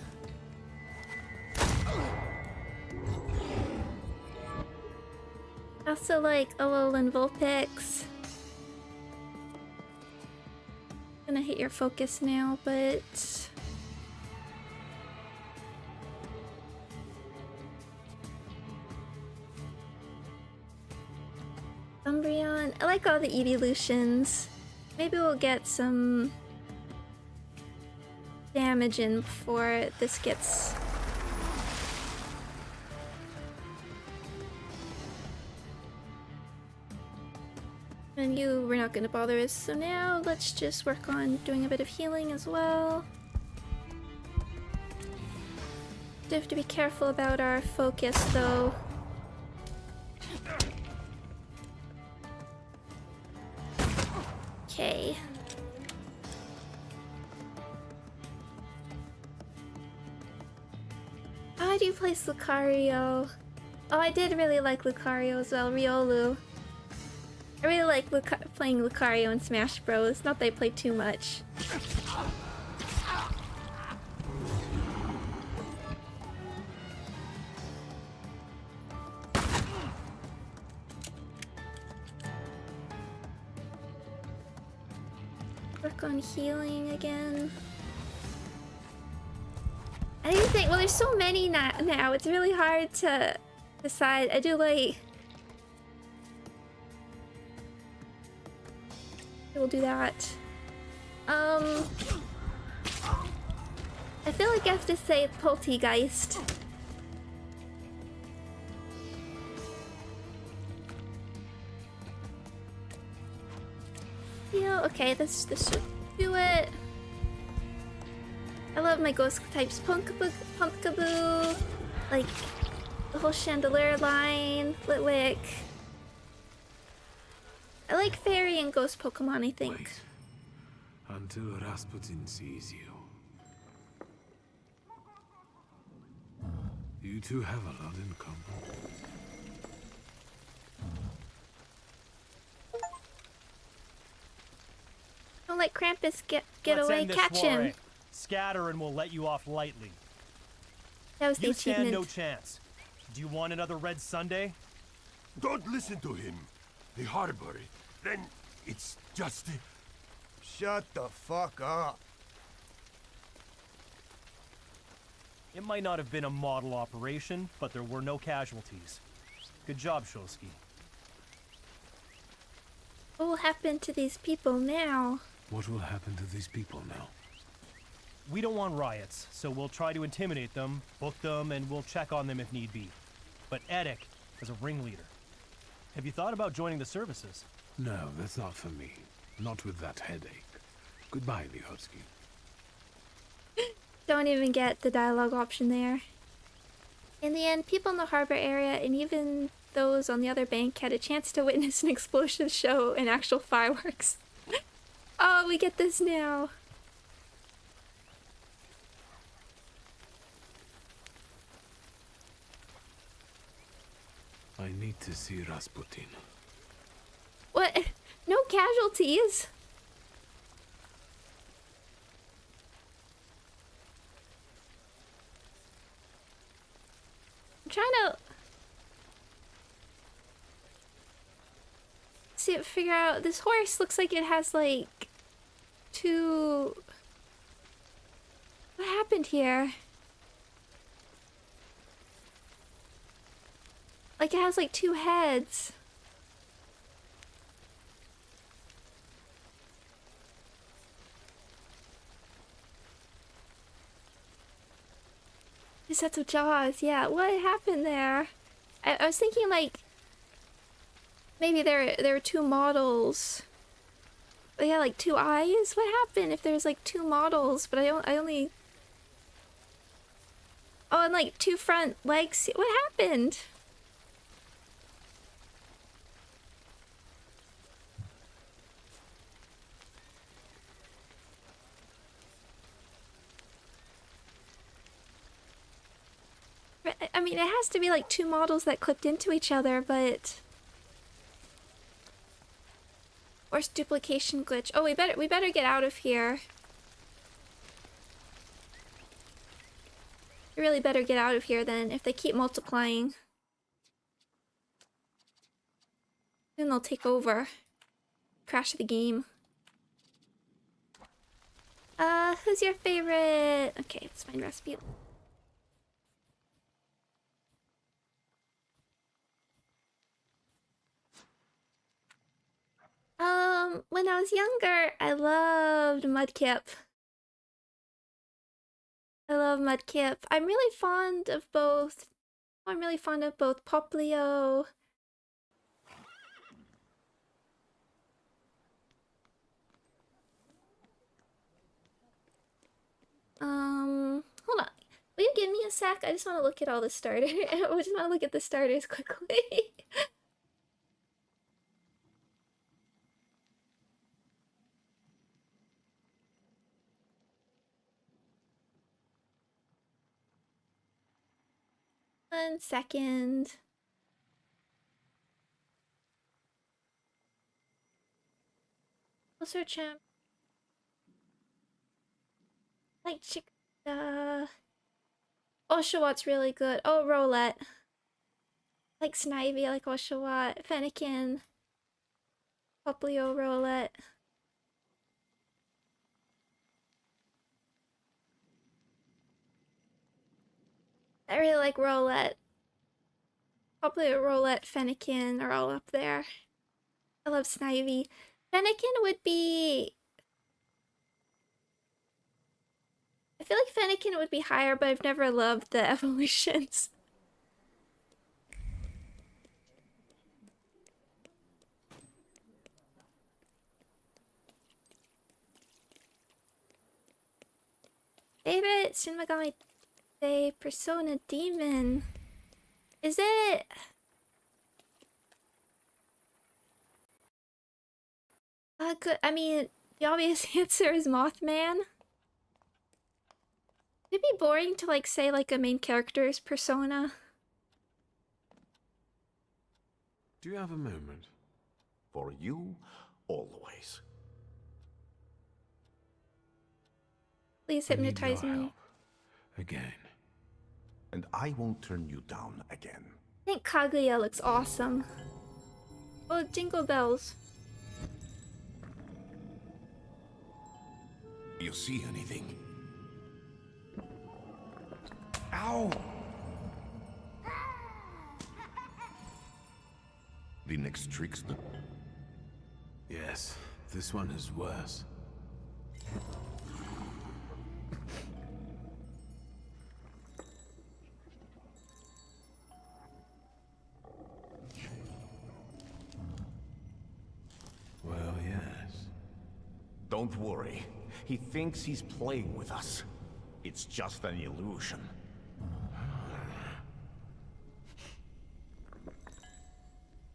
I also like Alolan Vulpix. Gonna hit your focus now, but Umbreon. I like all the evolutions. Maybe we'll get some damage in before this gets... And you, we're not gonna bother us, so now let's just work on doing a bit of healing as well. Do have to be careful about our focus though. Okay. How do you place Lucario? Oh, I did really like Lucario as well, Riolu. I really like playing Lucario in Smash Bros. Not that I play too much. back on healing again. I didn't think, well, there's so many now, it's really hard to decide. I do like... We'll do that. I feel like I have to say Poltergeist. Yeah, okay, this should do it. I love my ghost types. Pumpkaboo, like the whole chandelier line, Litwick. I like fairy and ghost Pokemon, I think. Wait until Rasputin sees you. You two have a lot in common. Don't let Krampus get Let's away. end this Catch soiree. him. Scatter and we'll let you off lightly. That was the You stand achievement. no chance. Do you want another red Sunday? Don't listen to him. The harbor. Then it's just... Shut the fuck up. It might not have been a model operation, but there were no casualties. Good job, Shosky. What will happen to these people now? What will happen to these people now? We don't want riots, so we'll try to intimidate them, book them, and we'll check on them if need be. But Edek is a ringleader. Have you thought about joining the services? No, that's not for me. Not with that headache. Goodbye, Lihotsky. Don't even get the dialogue option there. In the end, people in the harbor area and even those on the other bank had a chance to witness an explosive show and actual fireworks. Oh, we get this now. I need to see Rasputin. What? No casualties? I'm trying to figure out, this horse looks like it has like two... What happened here? Like it has like two heads. Two sets of jaws, yeah. What happened there? I was thinking like maybe there were two models. Oh, yeah, like two eyes. What happened if there's like two models? But I only. Oh, and like two front legs. What happened? I mean, it has to be like two models that clipped into each other, but... Or it's duplication glitch. Oh, we better get out of here. We really better get out of here then, if they keep multiplying. Then they'll take over. Crash the game. Who's your favorite? Okay, let's find Rasputin. When I was younger, I loved Mudkip. I love Mudkip. I'm really fond of both. I'm really fond of both Poplio. Hold on. Will you give me a sec? I just want to look at all the starters. I just want to look at the starters quickly. 1 second. We'll search him. Like Oshawott really good. Oh, Rowlet. Like Snivy, like Oshawott. Fennekin. Poplio, Rowlet. I really like Rowlet. Probably Rowlet, Fennekin are all up there. I love Snivy. Fennekin would be... I feel like Fennekin would be higher, but I've never loved the evolutions. Favorite Shin Megami Tensei Persona Demon. Is it... I mean, the obvious answer is Mothman. It'd be boring to like say like a main character's persona. Do you have a moment? For you, always. Please I need hypnotize your me. help. Again. And I won't turn you down again. I think Kaguya looks awesome. Oh, jingle bells. You see anything? Ow! The next trickster? Yes, this one is worse. Well, yes. Don't worry. He thinks he's playing with us. It's just an illusion.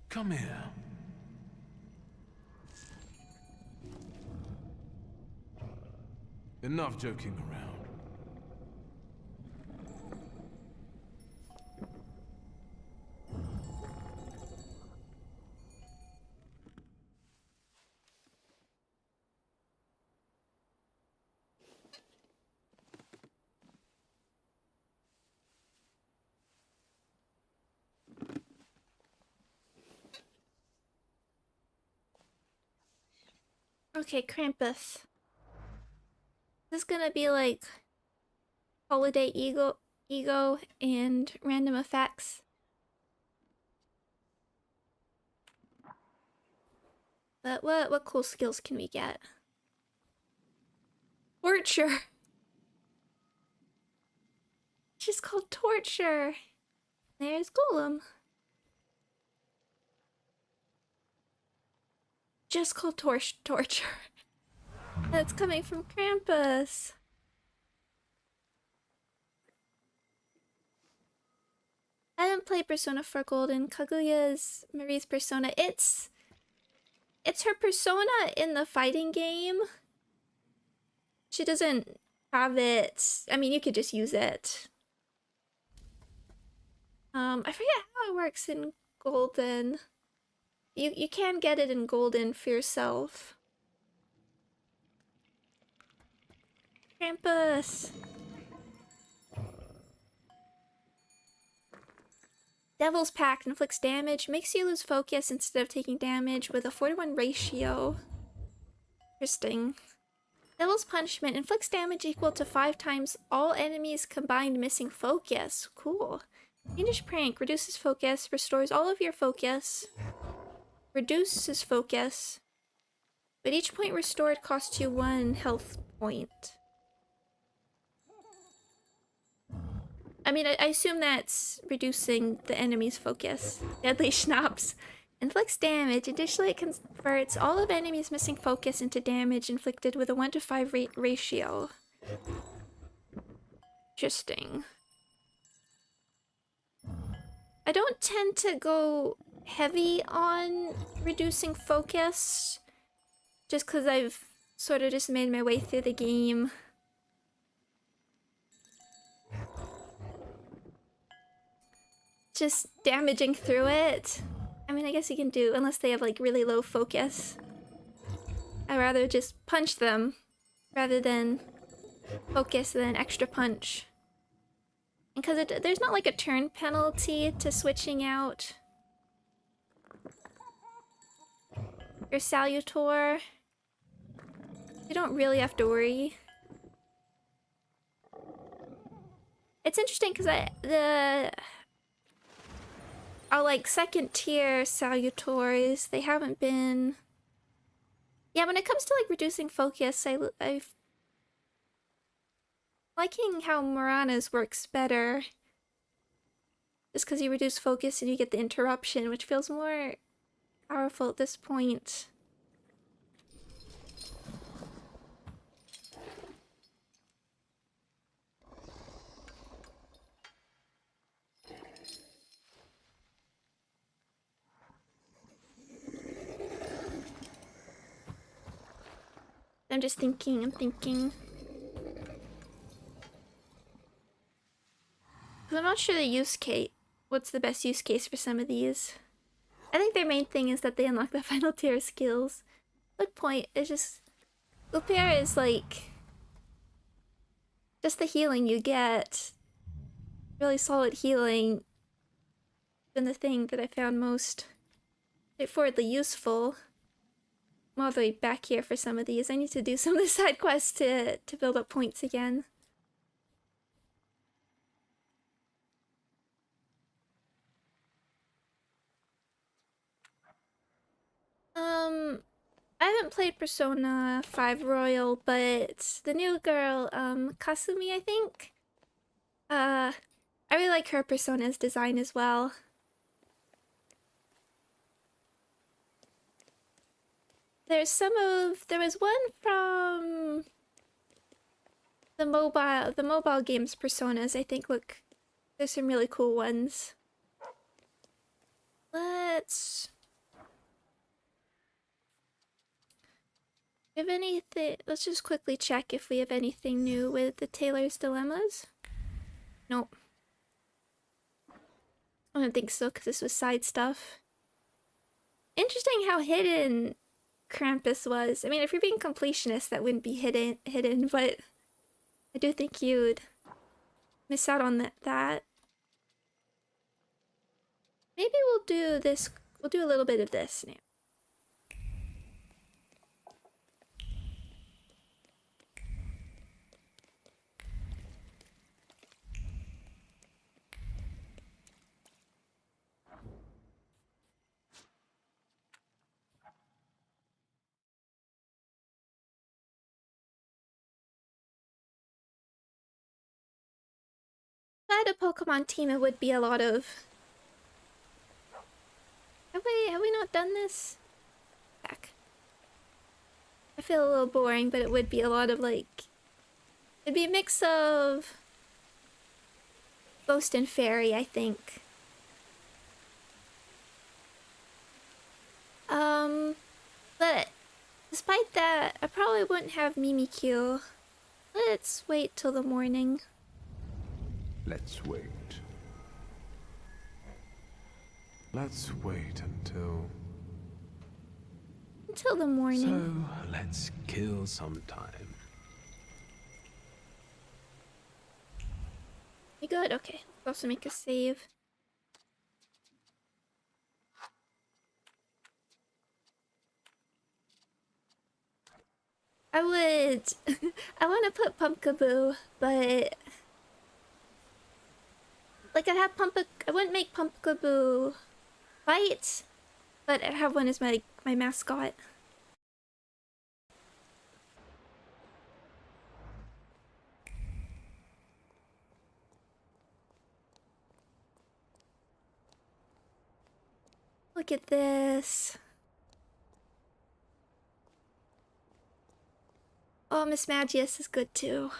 Come here. Enough joking around. Okay, Krampus. This is gonna be like holiday ego and random effects. But what cool skills can we get? Torture. Just called torture. There's Golem. Just called torture. That's coming from Krampus. I didn't play Persona 4 Golden. Kaguya's Marie's persona. It's her persona in the fighting game. She doesn't have it. I mean, you could just use it. I forget how it works in Golden. You can get it in Golden for yourself. Krampus! Devil's Pact inflicts damage, makes you lose focus instead of taking damage with a 4-to-1 ratio. Interesting. Devil's Punishment inflicts damage equal to 5 times all enemies combined missing focus. Cool. Fiendish Prank reduces focus, restores all of your focus. Reduces focus, but each point restored costs you 1 health point. I mean, I assume that's reducing the enemy's focus. Deadly Schnapps inflicts damage. Additionally, it converts all of enemies missing focus into damage inflicted with a 1-to-5 ratio. Interesting. I don't tend to go heavy on reducing focus, just because I've sort of just made my way through the game. Just damaging through it. I mean, I guess you can do, unless they have like really low focus. I'd rather just punch them rather than focus and then extra punch. And because there's not like a turn penalty to switching out your Salutor, you don't really have to worry. It's interesting because our like second tier salutors, they haven't been. Yeah, when it comes to like reducing focus, I've liking how Morana's works better. Just because you reduce focus and you get the interruption, which feels more powerful at this point. I'm just thinking, I'm not sure the use case. What's the best use case for some of these? I think their main thing is that they unlock the final tier skills. Good point. It's just Lupier is like just the healing you get. Really solid healing. Been the thing that I found most straightforwardly useful. I'm all the way back here for some of these. I need to do some of the side quests to build up points again. I haven't played Persona 5 Royal, but the new girl, Kasumi, I think? I really like her Persona's design as well. There was one from the mobile games Personas, I think. Look, there's some really cool ones. Let's just quickly check if we have anything new with the Taylor's Dilemmas. Nope. I don't think so, because this was side stuff. Interesting how hidden Krampus was. I mean, if you're being completionist, that wouldn't be hidden, but I do think you'd miss out on that. Maybe we'll do this. We'll do a little bit of this now. If I had a Pokemon team, it would be a lot of... Have we not done this? Back. I feel a little boring, but it would be a lot of like... It'd be a mix of... Ghost and Fairy, I think. But despite that, I probably wouldn't have Mimikyu. Let's wait till the morning. Let's wait. Let's wait until the morning. So, let's kill some time. You good? Okay. Let's also make a save. I want to put Pumpkaboo, but like I wouldn't make Pumpkaboo fight, but I'd have one as my mascot. Look at this. Oh, Miss Magius is good too.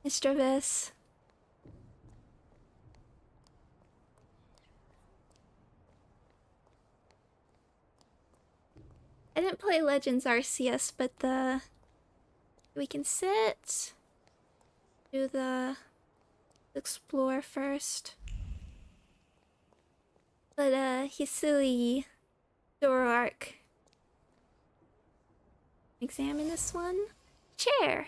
Miss Travis. I didn't play Legends Arceus, but we can sit. Do the explore first. But Hisui Zoroark. Examine this one. Chair.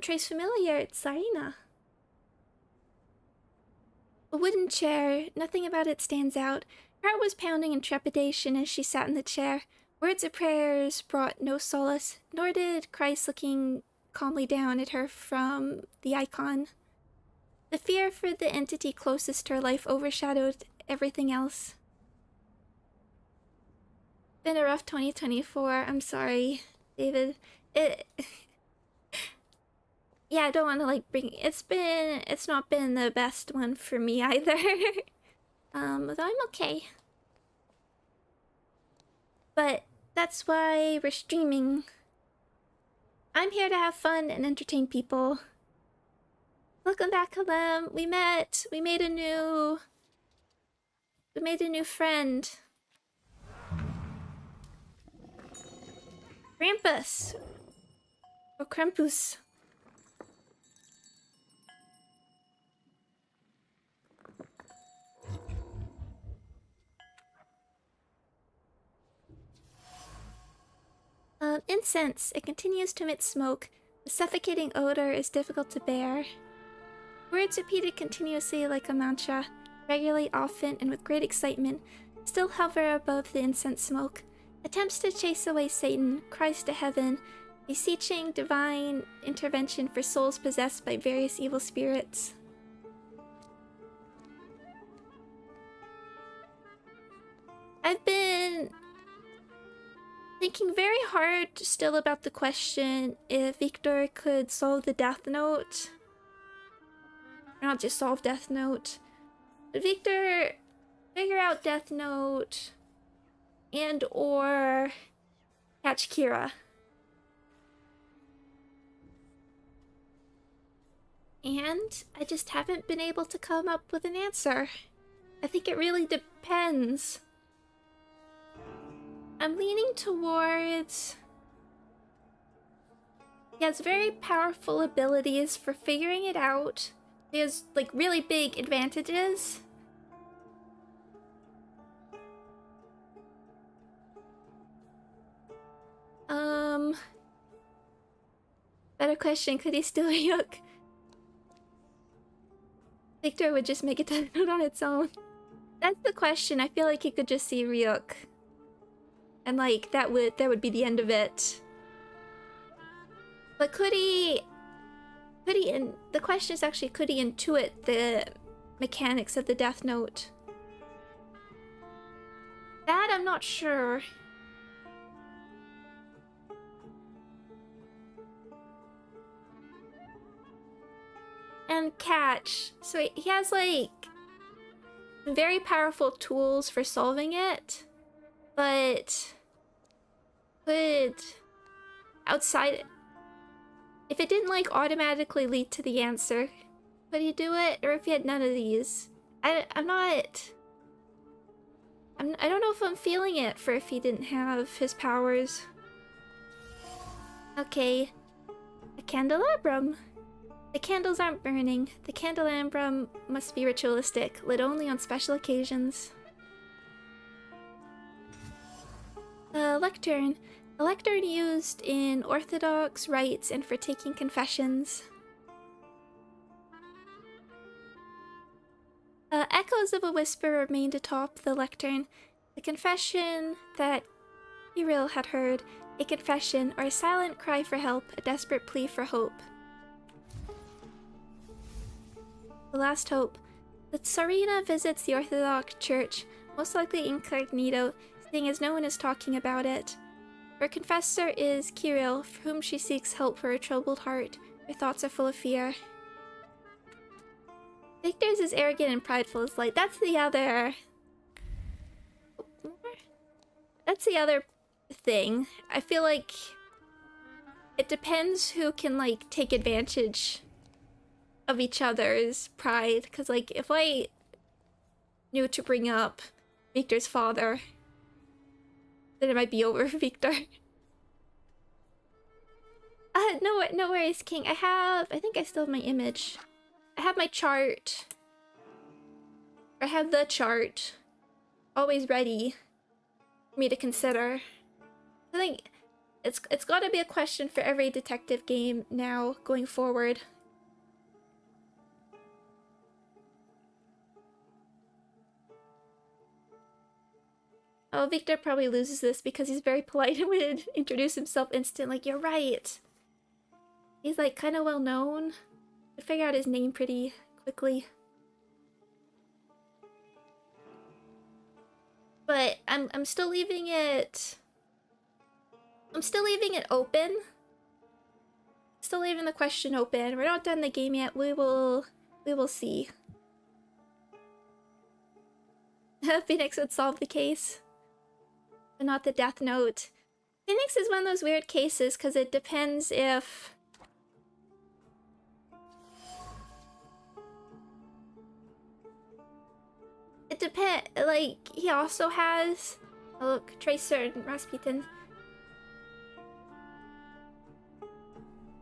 Trace familiar, it's Sarina. A wooden chair, nothing about it stands out. Her heart was pounding in trepidation as she sat in the chair. Words of prayers brought no solace, nor did Christ looking calmly down at her from the icon. The fear for the entity closest to her life overshadowed everything else. Been a rough 2024. I'm sorry, David. Yeah, I don't want to like bring. It's not been the best one for me either. Though I'm okay. But that's why we're streaming. I'm here to have fun and entertain people. Welcome back, Kalem. We made a new friend. Krampus. Or Krampus. Incense. It continues to emit smoke. The suffocating odor is difficult to bear. Words repeated continuously like a mantra, regularly, often, and with great excitement, still hover above the incense smoke. Attempts to chase away Satan, cries to heaven, beseeching divine intervention for souls possessed by various evil spirits. I've been thinking very hard still about the question if Victor could solve the Death Note. Or not just solve Death Note. But Victor figure out Death Note and or catch Kira. And I just haven't been able to come up with an answer. I think it really depends. I'm leaning towards... He has very powerful abilities for figuring it out. He has, like, really big advantages. Better question, could he steal a Ryuk? Victor would just make a Death Note on its own. That's the question. I feel like he could just see Ryuk. And like that would be the end of it. But could he the question is actually, could he intuit the mechanics of the Death Note? That I'm not sure. And catch. So he has like very powerful tools for solving it, but could outside, if it didn't like automatically lead to the answer, could he do it? Or if he had none of these? I don't know if I'm feeling it for if he didn't have his powers. Okay. A candelabrum. The candles aren't burning. The candelabrum must be ritualistic, lit only on special occasions. Lectern. A lectern used in Orthodox rites and for taking confessions. Echoes of a whisper remained atop the lectern. The confession that Kirill had heard. A confession, or a silent cry for help, a desperate plea for hope. The last hope. The Tsarina visits the Orthodox Church, most likely incognito, seeing as no one is talking about it. Her confessor is Kirill, for whom she seeks help for her troubled heart. Her thoughts are full of fear. Victor's is arrogant and prideful as light. That's the other... That's the other thing. I feel like it depends who can, like, take advantage of each other's pride. Because, like, if I knew to bring up Victor's father, then it might be over for Victor. No worries, King. I think I still have my image. I have my chart. I have the chart. Always ready for me to consider. I think it's gotta be a question for every detective game now, going forward. Oh, Victor probably loses this because he's very polite and would introduce himself instantly. Like, you're right. He's like kind of well known. I'd figure out his name pretty quickly. But I'm still leaving it. I'm still leaving it open. Still leaving the question open. We're not done the game yet. We will see. Phoenix would solve the case, but not the death note. Phoenix is one of those weird cases because it depends if like he also has, oh look, Tracer and Rasputin.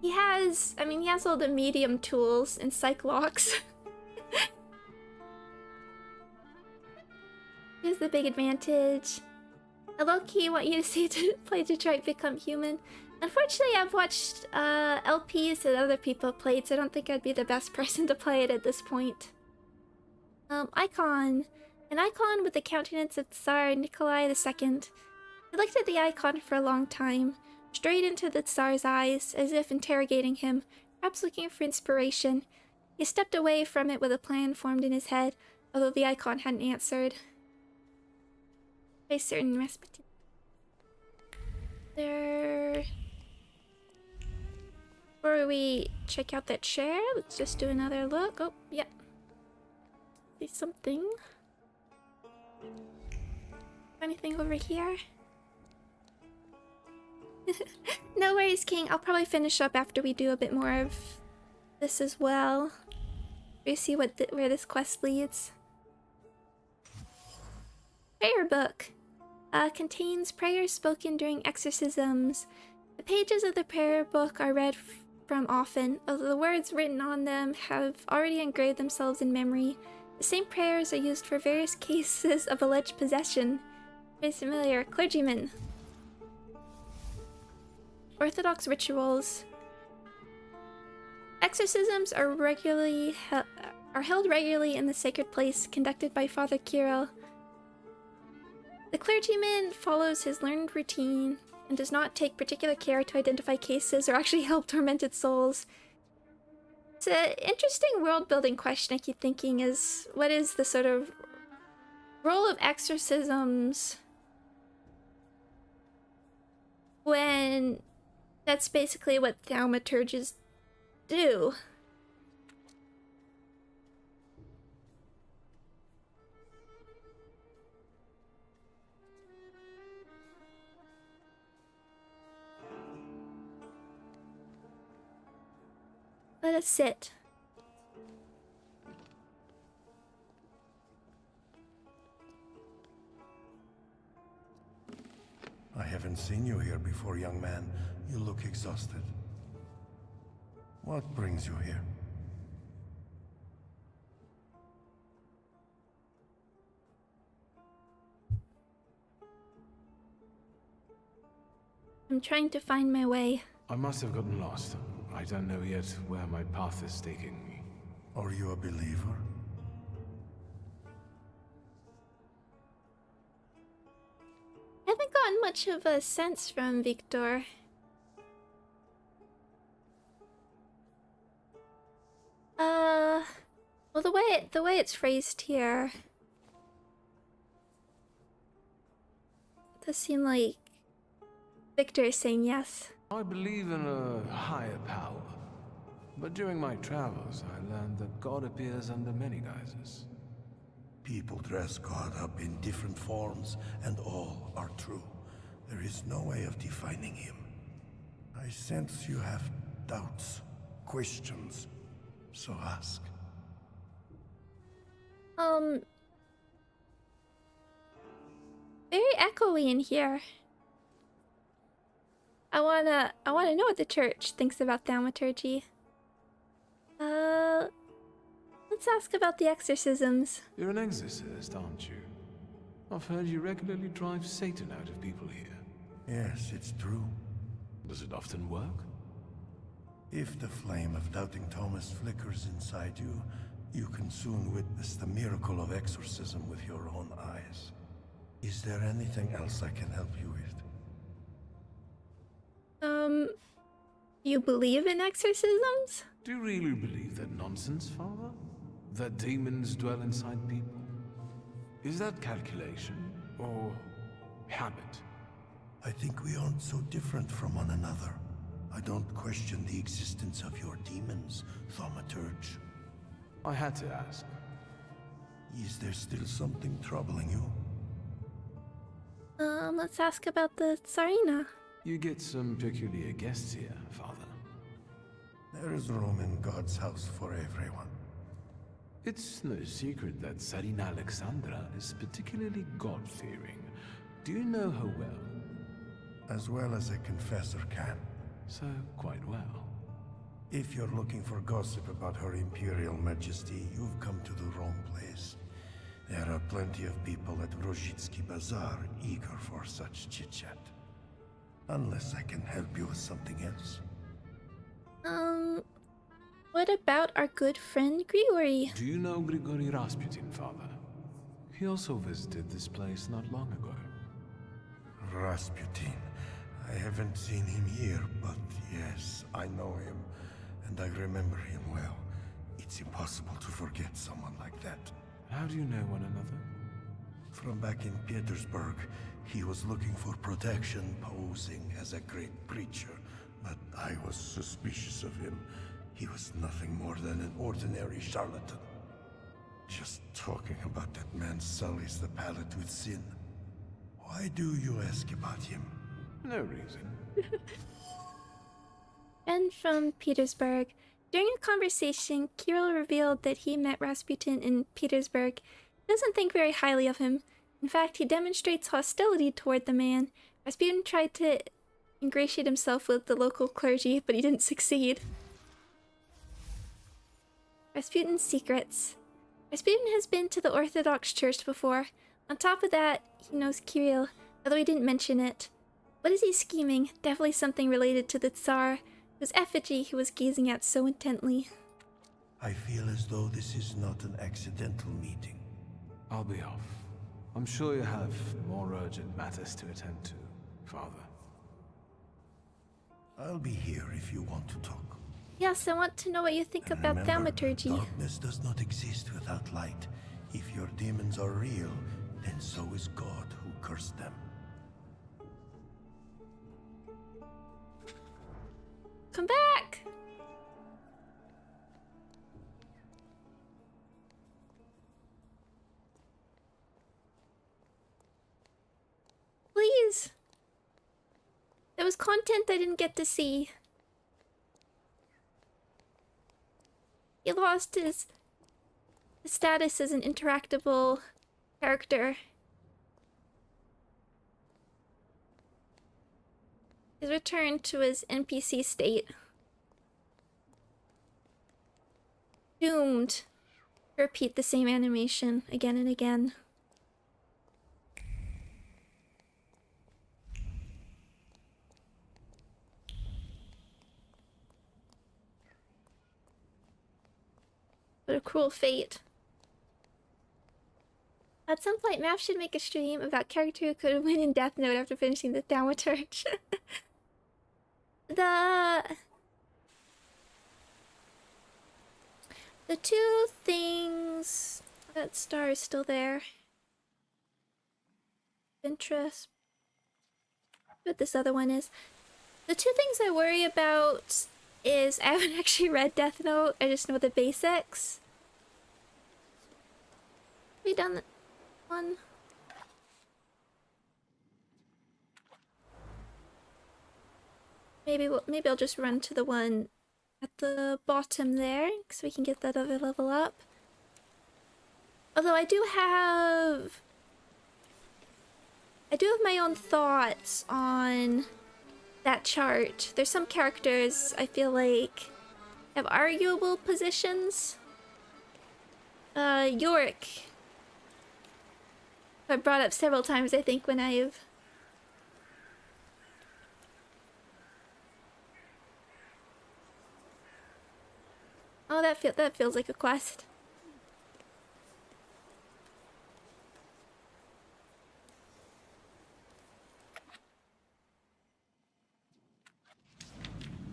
He has, I mean, he has all the medium tools and psych locks. Here's the big advantage. I low-key want you to see to play Detroit Become Human. Unfortunately, I've watched LPs that other people played, so I don't think I'd be the best person to play it at this point. Icon. An icon with the countenance of Tsar Nikolai II. I looked at the icon for a long time, straight into the Tsar's eyes, as if interrogating him, perhaps looking for inspiration. He stepped away from it with a plan formed in his head, although the icon hadn't answered. Very certain Rasputin. There. Before we check out that chair, let's just do another look. Oh, yeah. See something. Anything over here? No worries, King. I'll probably finish up after we do a bit more of this as well. We see where this quest leads. Prayer book. Contains prayers spoken during exorcisms. The pages of the prayer book are read from often, although the words written on them have already engraved themselves in memory. The same prayers are used for various cases of alleged possession. Very familiar. Clergyman. Orthodox rituals. Exorcisms are held regularly in the sacred place, conducted by Father Kirill. The clergyman follows his learned routine and does not take particular care to identify cases or actually help tormented souls. It's an interesting world-building question I keep thinking is, what is the sort of role of exorcisms when that's basically what thaumaturges do? Let us sit. I haven't seen you here before, young man. You look exhausted. What brings you here? I'm trying to find my way. I must have gotten lost. I don't know yet where my path is taking me. Are you a believer? I haven't gotten much of a sense from Victor. Well, the way it's phrased here does seem like Victor is saying yes. I believe in a higher power, but during my travels I learned that God appears under many guises. People dress God up in different forms, and all are true. There is no way of defining him. I sense you have doubts, questions, so ask. Very echoey in here. I wanna know what the church thinks about thaumaturgy. Let's ask about the exorcisms. You're an exorcist, aren't you? I've heard you regularly drive Satan out of people here. Yes, it's true. Does it often work? If the flame of doubting Thomas flickers inside you, you can soon witness the miracle of exorcism with your own eyes. Is there anything else I can help you with? You believe in exorcisms? Do you really believe that nonsense, Father? That demons dwell inside people. Is that calculation or habit? I think we aren't so different from one another. I don't question the existence of your demons, Thaumaturge. I had to ask. Is there still something troubling you? Let's ask about the Tsarina. You get some peculiar guests here, Father. There is room in God's house for everyone. It's no secret that Tsarina Alexandra is particularly God-fearing. Do you know her well? As well as a confessor can. So, quite well. If you're looking for gossip about Her Imperial Majesty, you've come to the wrong place. There are plenty of people at Rozhitsky Bazaar eager for such chit-chat. Unless I can help you with something else. What about our good friend Grigory? Do you know Grigory Rasputin, Father? He also visited this place not long ago. Rasputin. I haven't seen him here, but yes, I know him. And I remember him well. It's impossible to forget someone like that. How do you know one another? From back in Petersburg, he was looking for protection, posing as a great preacher. But I was suspicious of him. He was nothing more than an ordinary charlatan. Just talking about that man sullies the palate with sin. Why do you ask about him? No reason. And from Petersburg. During a conversation, Kirill revealed that he met Rasputin in Petersburg. He doesn't think very highly of him. In fact, he demonstrates hostility toward the man. Rasputin tried to ingratiate himself with the local clergy, but he didn't succeed. Rasputin's secrets. Rasputin has been to the Orthodox Church before. On top of that, he knows Kirill, although he didn't mention it. What is he scheming? Definitely something related to the Tsar, whose effigy he was gazing at so intently. I feel as though this is not an accidental meeting. I'll be off. I'm sure you have more urgent matters to attend to, Father. I'll be here if you want to talk. Yes, I want to know what you think about Remember, Thaumaturge. darkness does not exist without light. If your demons are real, then so is God who cursed them. Come back! Please! There was content I didn't get to see. He lost his status as an interactable character. He's returned to his NPC state. Doomed to repeat the same animation again and again. What a cruel fate. At some point, Math should make a stream about character who could win in Death Note after finishing the Thaumaturge. The two things... That star is still there. Interest. What this other one is. The two things I worry about is I haven't actually read Death Note. I just know the basics. Have we done that one? Maybe I'll just run to the one at the bottom there, so we can get that other level up. Although I do have my own thoughts on that chart. There's some characters I feel like have arguable positions. Yorick, I brought up several times, I think, when I've... Oh, that feels like a quest.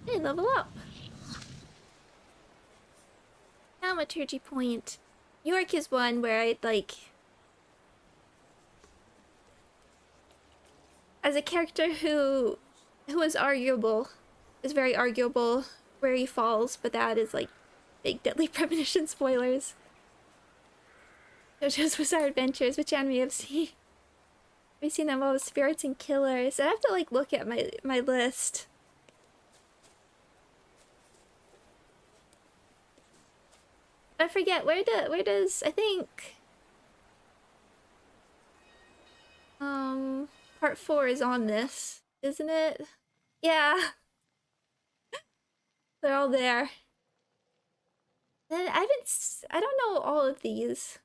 Hey, level up. Thaumaturgy point. York is one where I like, as a character who is arguable, is very arguable where he falls, but that is like big Deadly Premonition spoilers. JoJo's Bizarre Adventures, which anime I've seen. We've seen them all with spirits and killers. I have to like look at my list. I forget where does I think part 4 is on this, isn't it? Yeah. They're all there. Then I don't know all of these.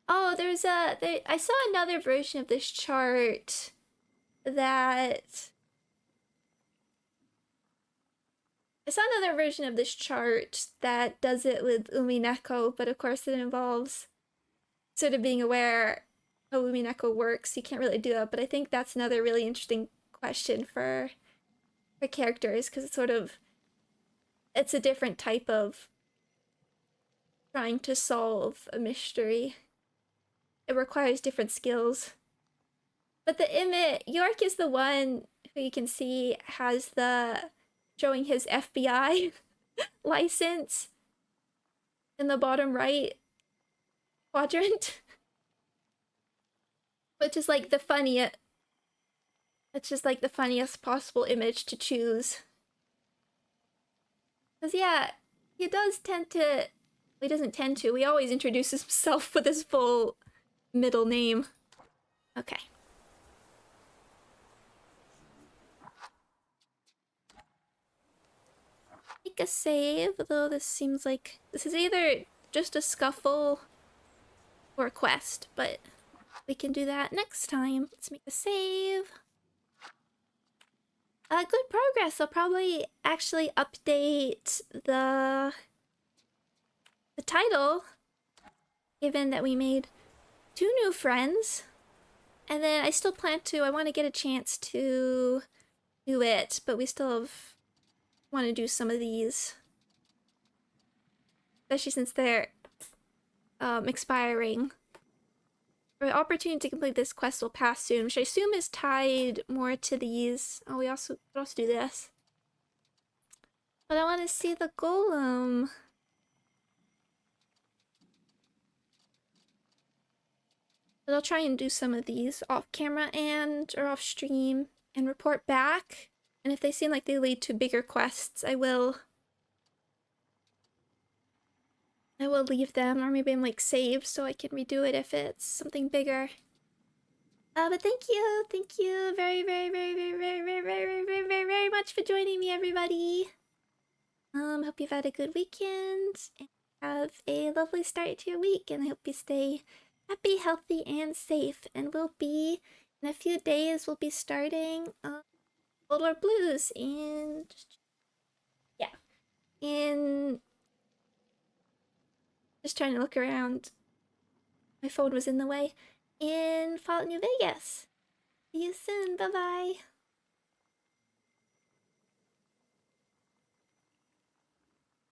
Oh, I saw another version of this chart that does it with Umineko, but of course it involves sort of being aware how Umineko works. You can't really do that, but I think that's another really interesting question for characters, because it's a different type of trying to solve a mystery. It requires different skills. But York is the one who you can see has showing his FBI license in the bottom right quadrant. Which is like the funniest. It's just like the funniest possible image to choose. Because yeah, he doesn't tend to. He always introduces himself with his full middle name. Okay. Make a save, though this seems like this is either just a scuffle or a quest, but we can do that next time. Let's make a save. Good progress. I'll probably actually update the title, given that we made 2 new friends. And then I still plan to, I want to get a chance to do it, but we still want to do some of these. Especially since they're expiring. The opportunity to complete this quest will pass soon, which I assume is tied more to these. Oh, we could also do this. But I want to see the golem. But I'll try and do some of these off camera or off stream and report back. And if they seem like they lead to bigger quests, I will leave them, or maybe I'm like saved so I can redo it if it's something bigger. But thank you very, very, very, very, very, very, very, very, very, very much for joining me, everybody. Hope you've had a good weekend and have a lovely start to your week, and I hope you stay happy, healthy, and safe. And we'll be in a few days. We'll be starting World War Blues just trying to look around. My phone was in the way. In Fallout New Vegas. See you soon. Bye-bye.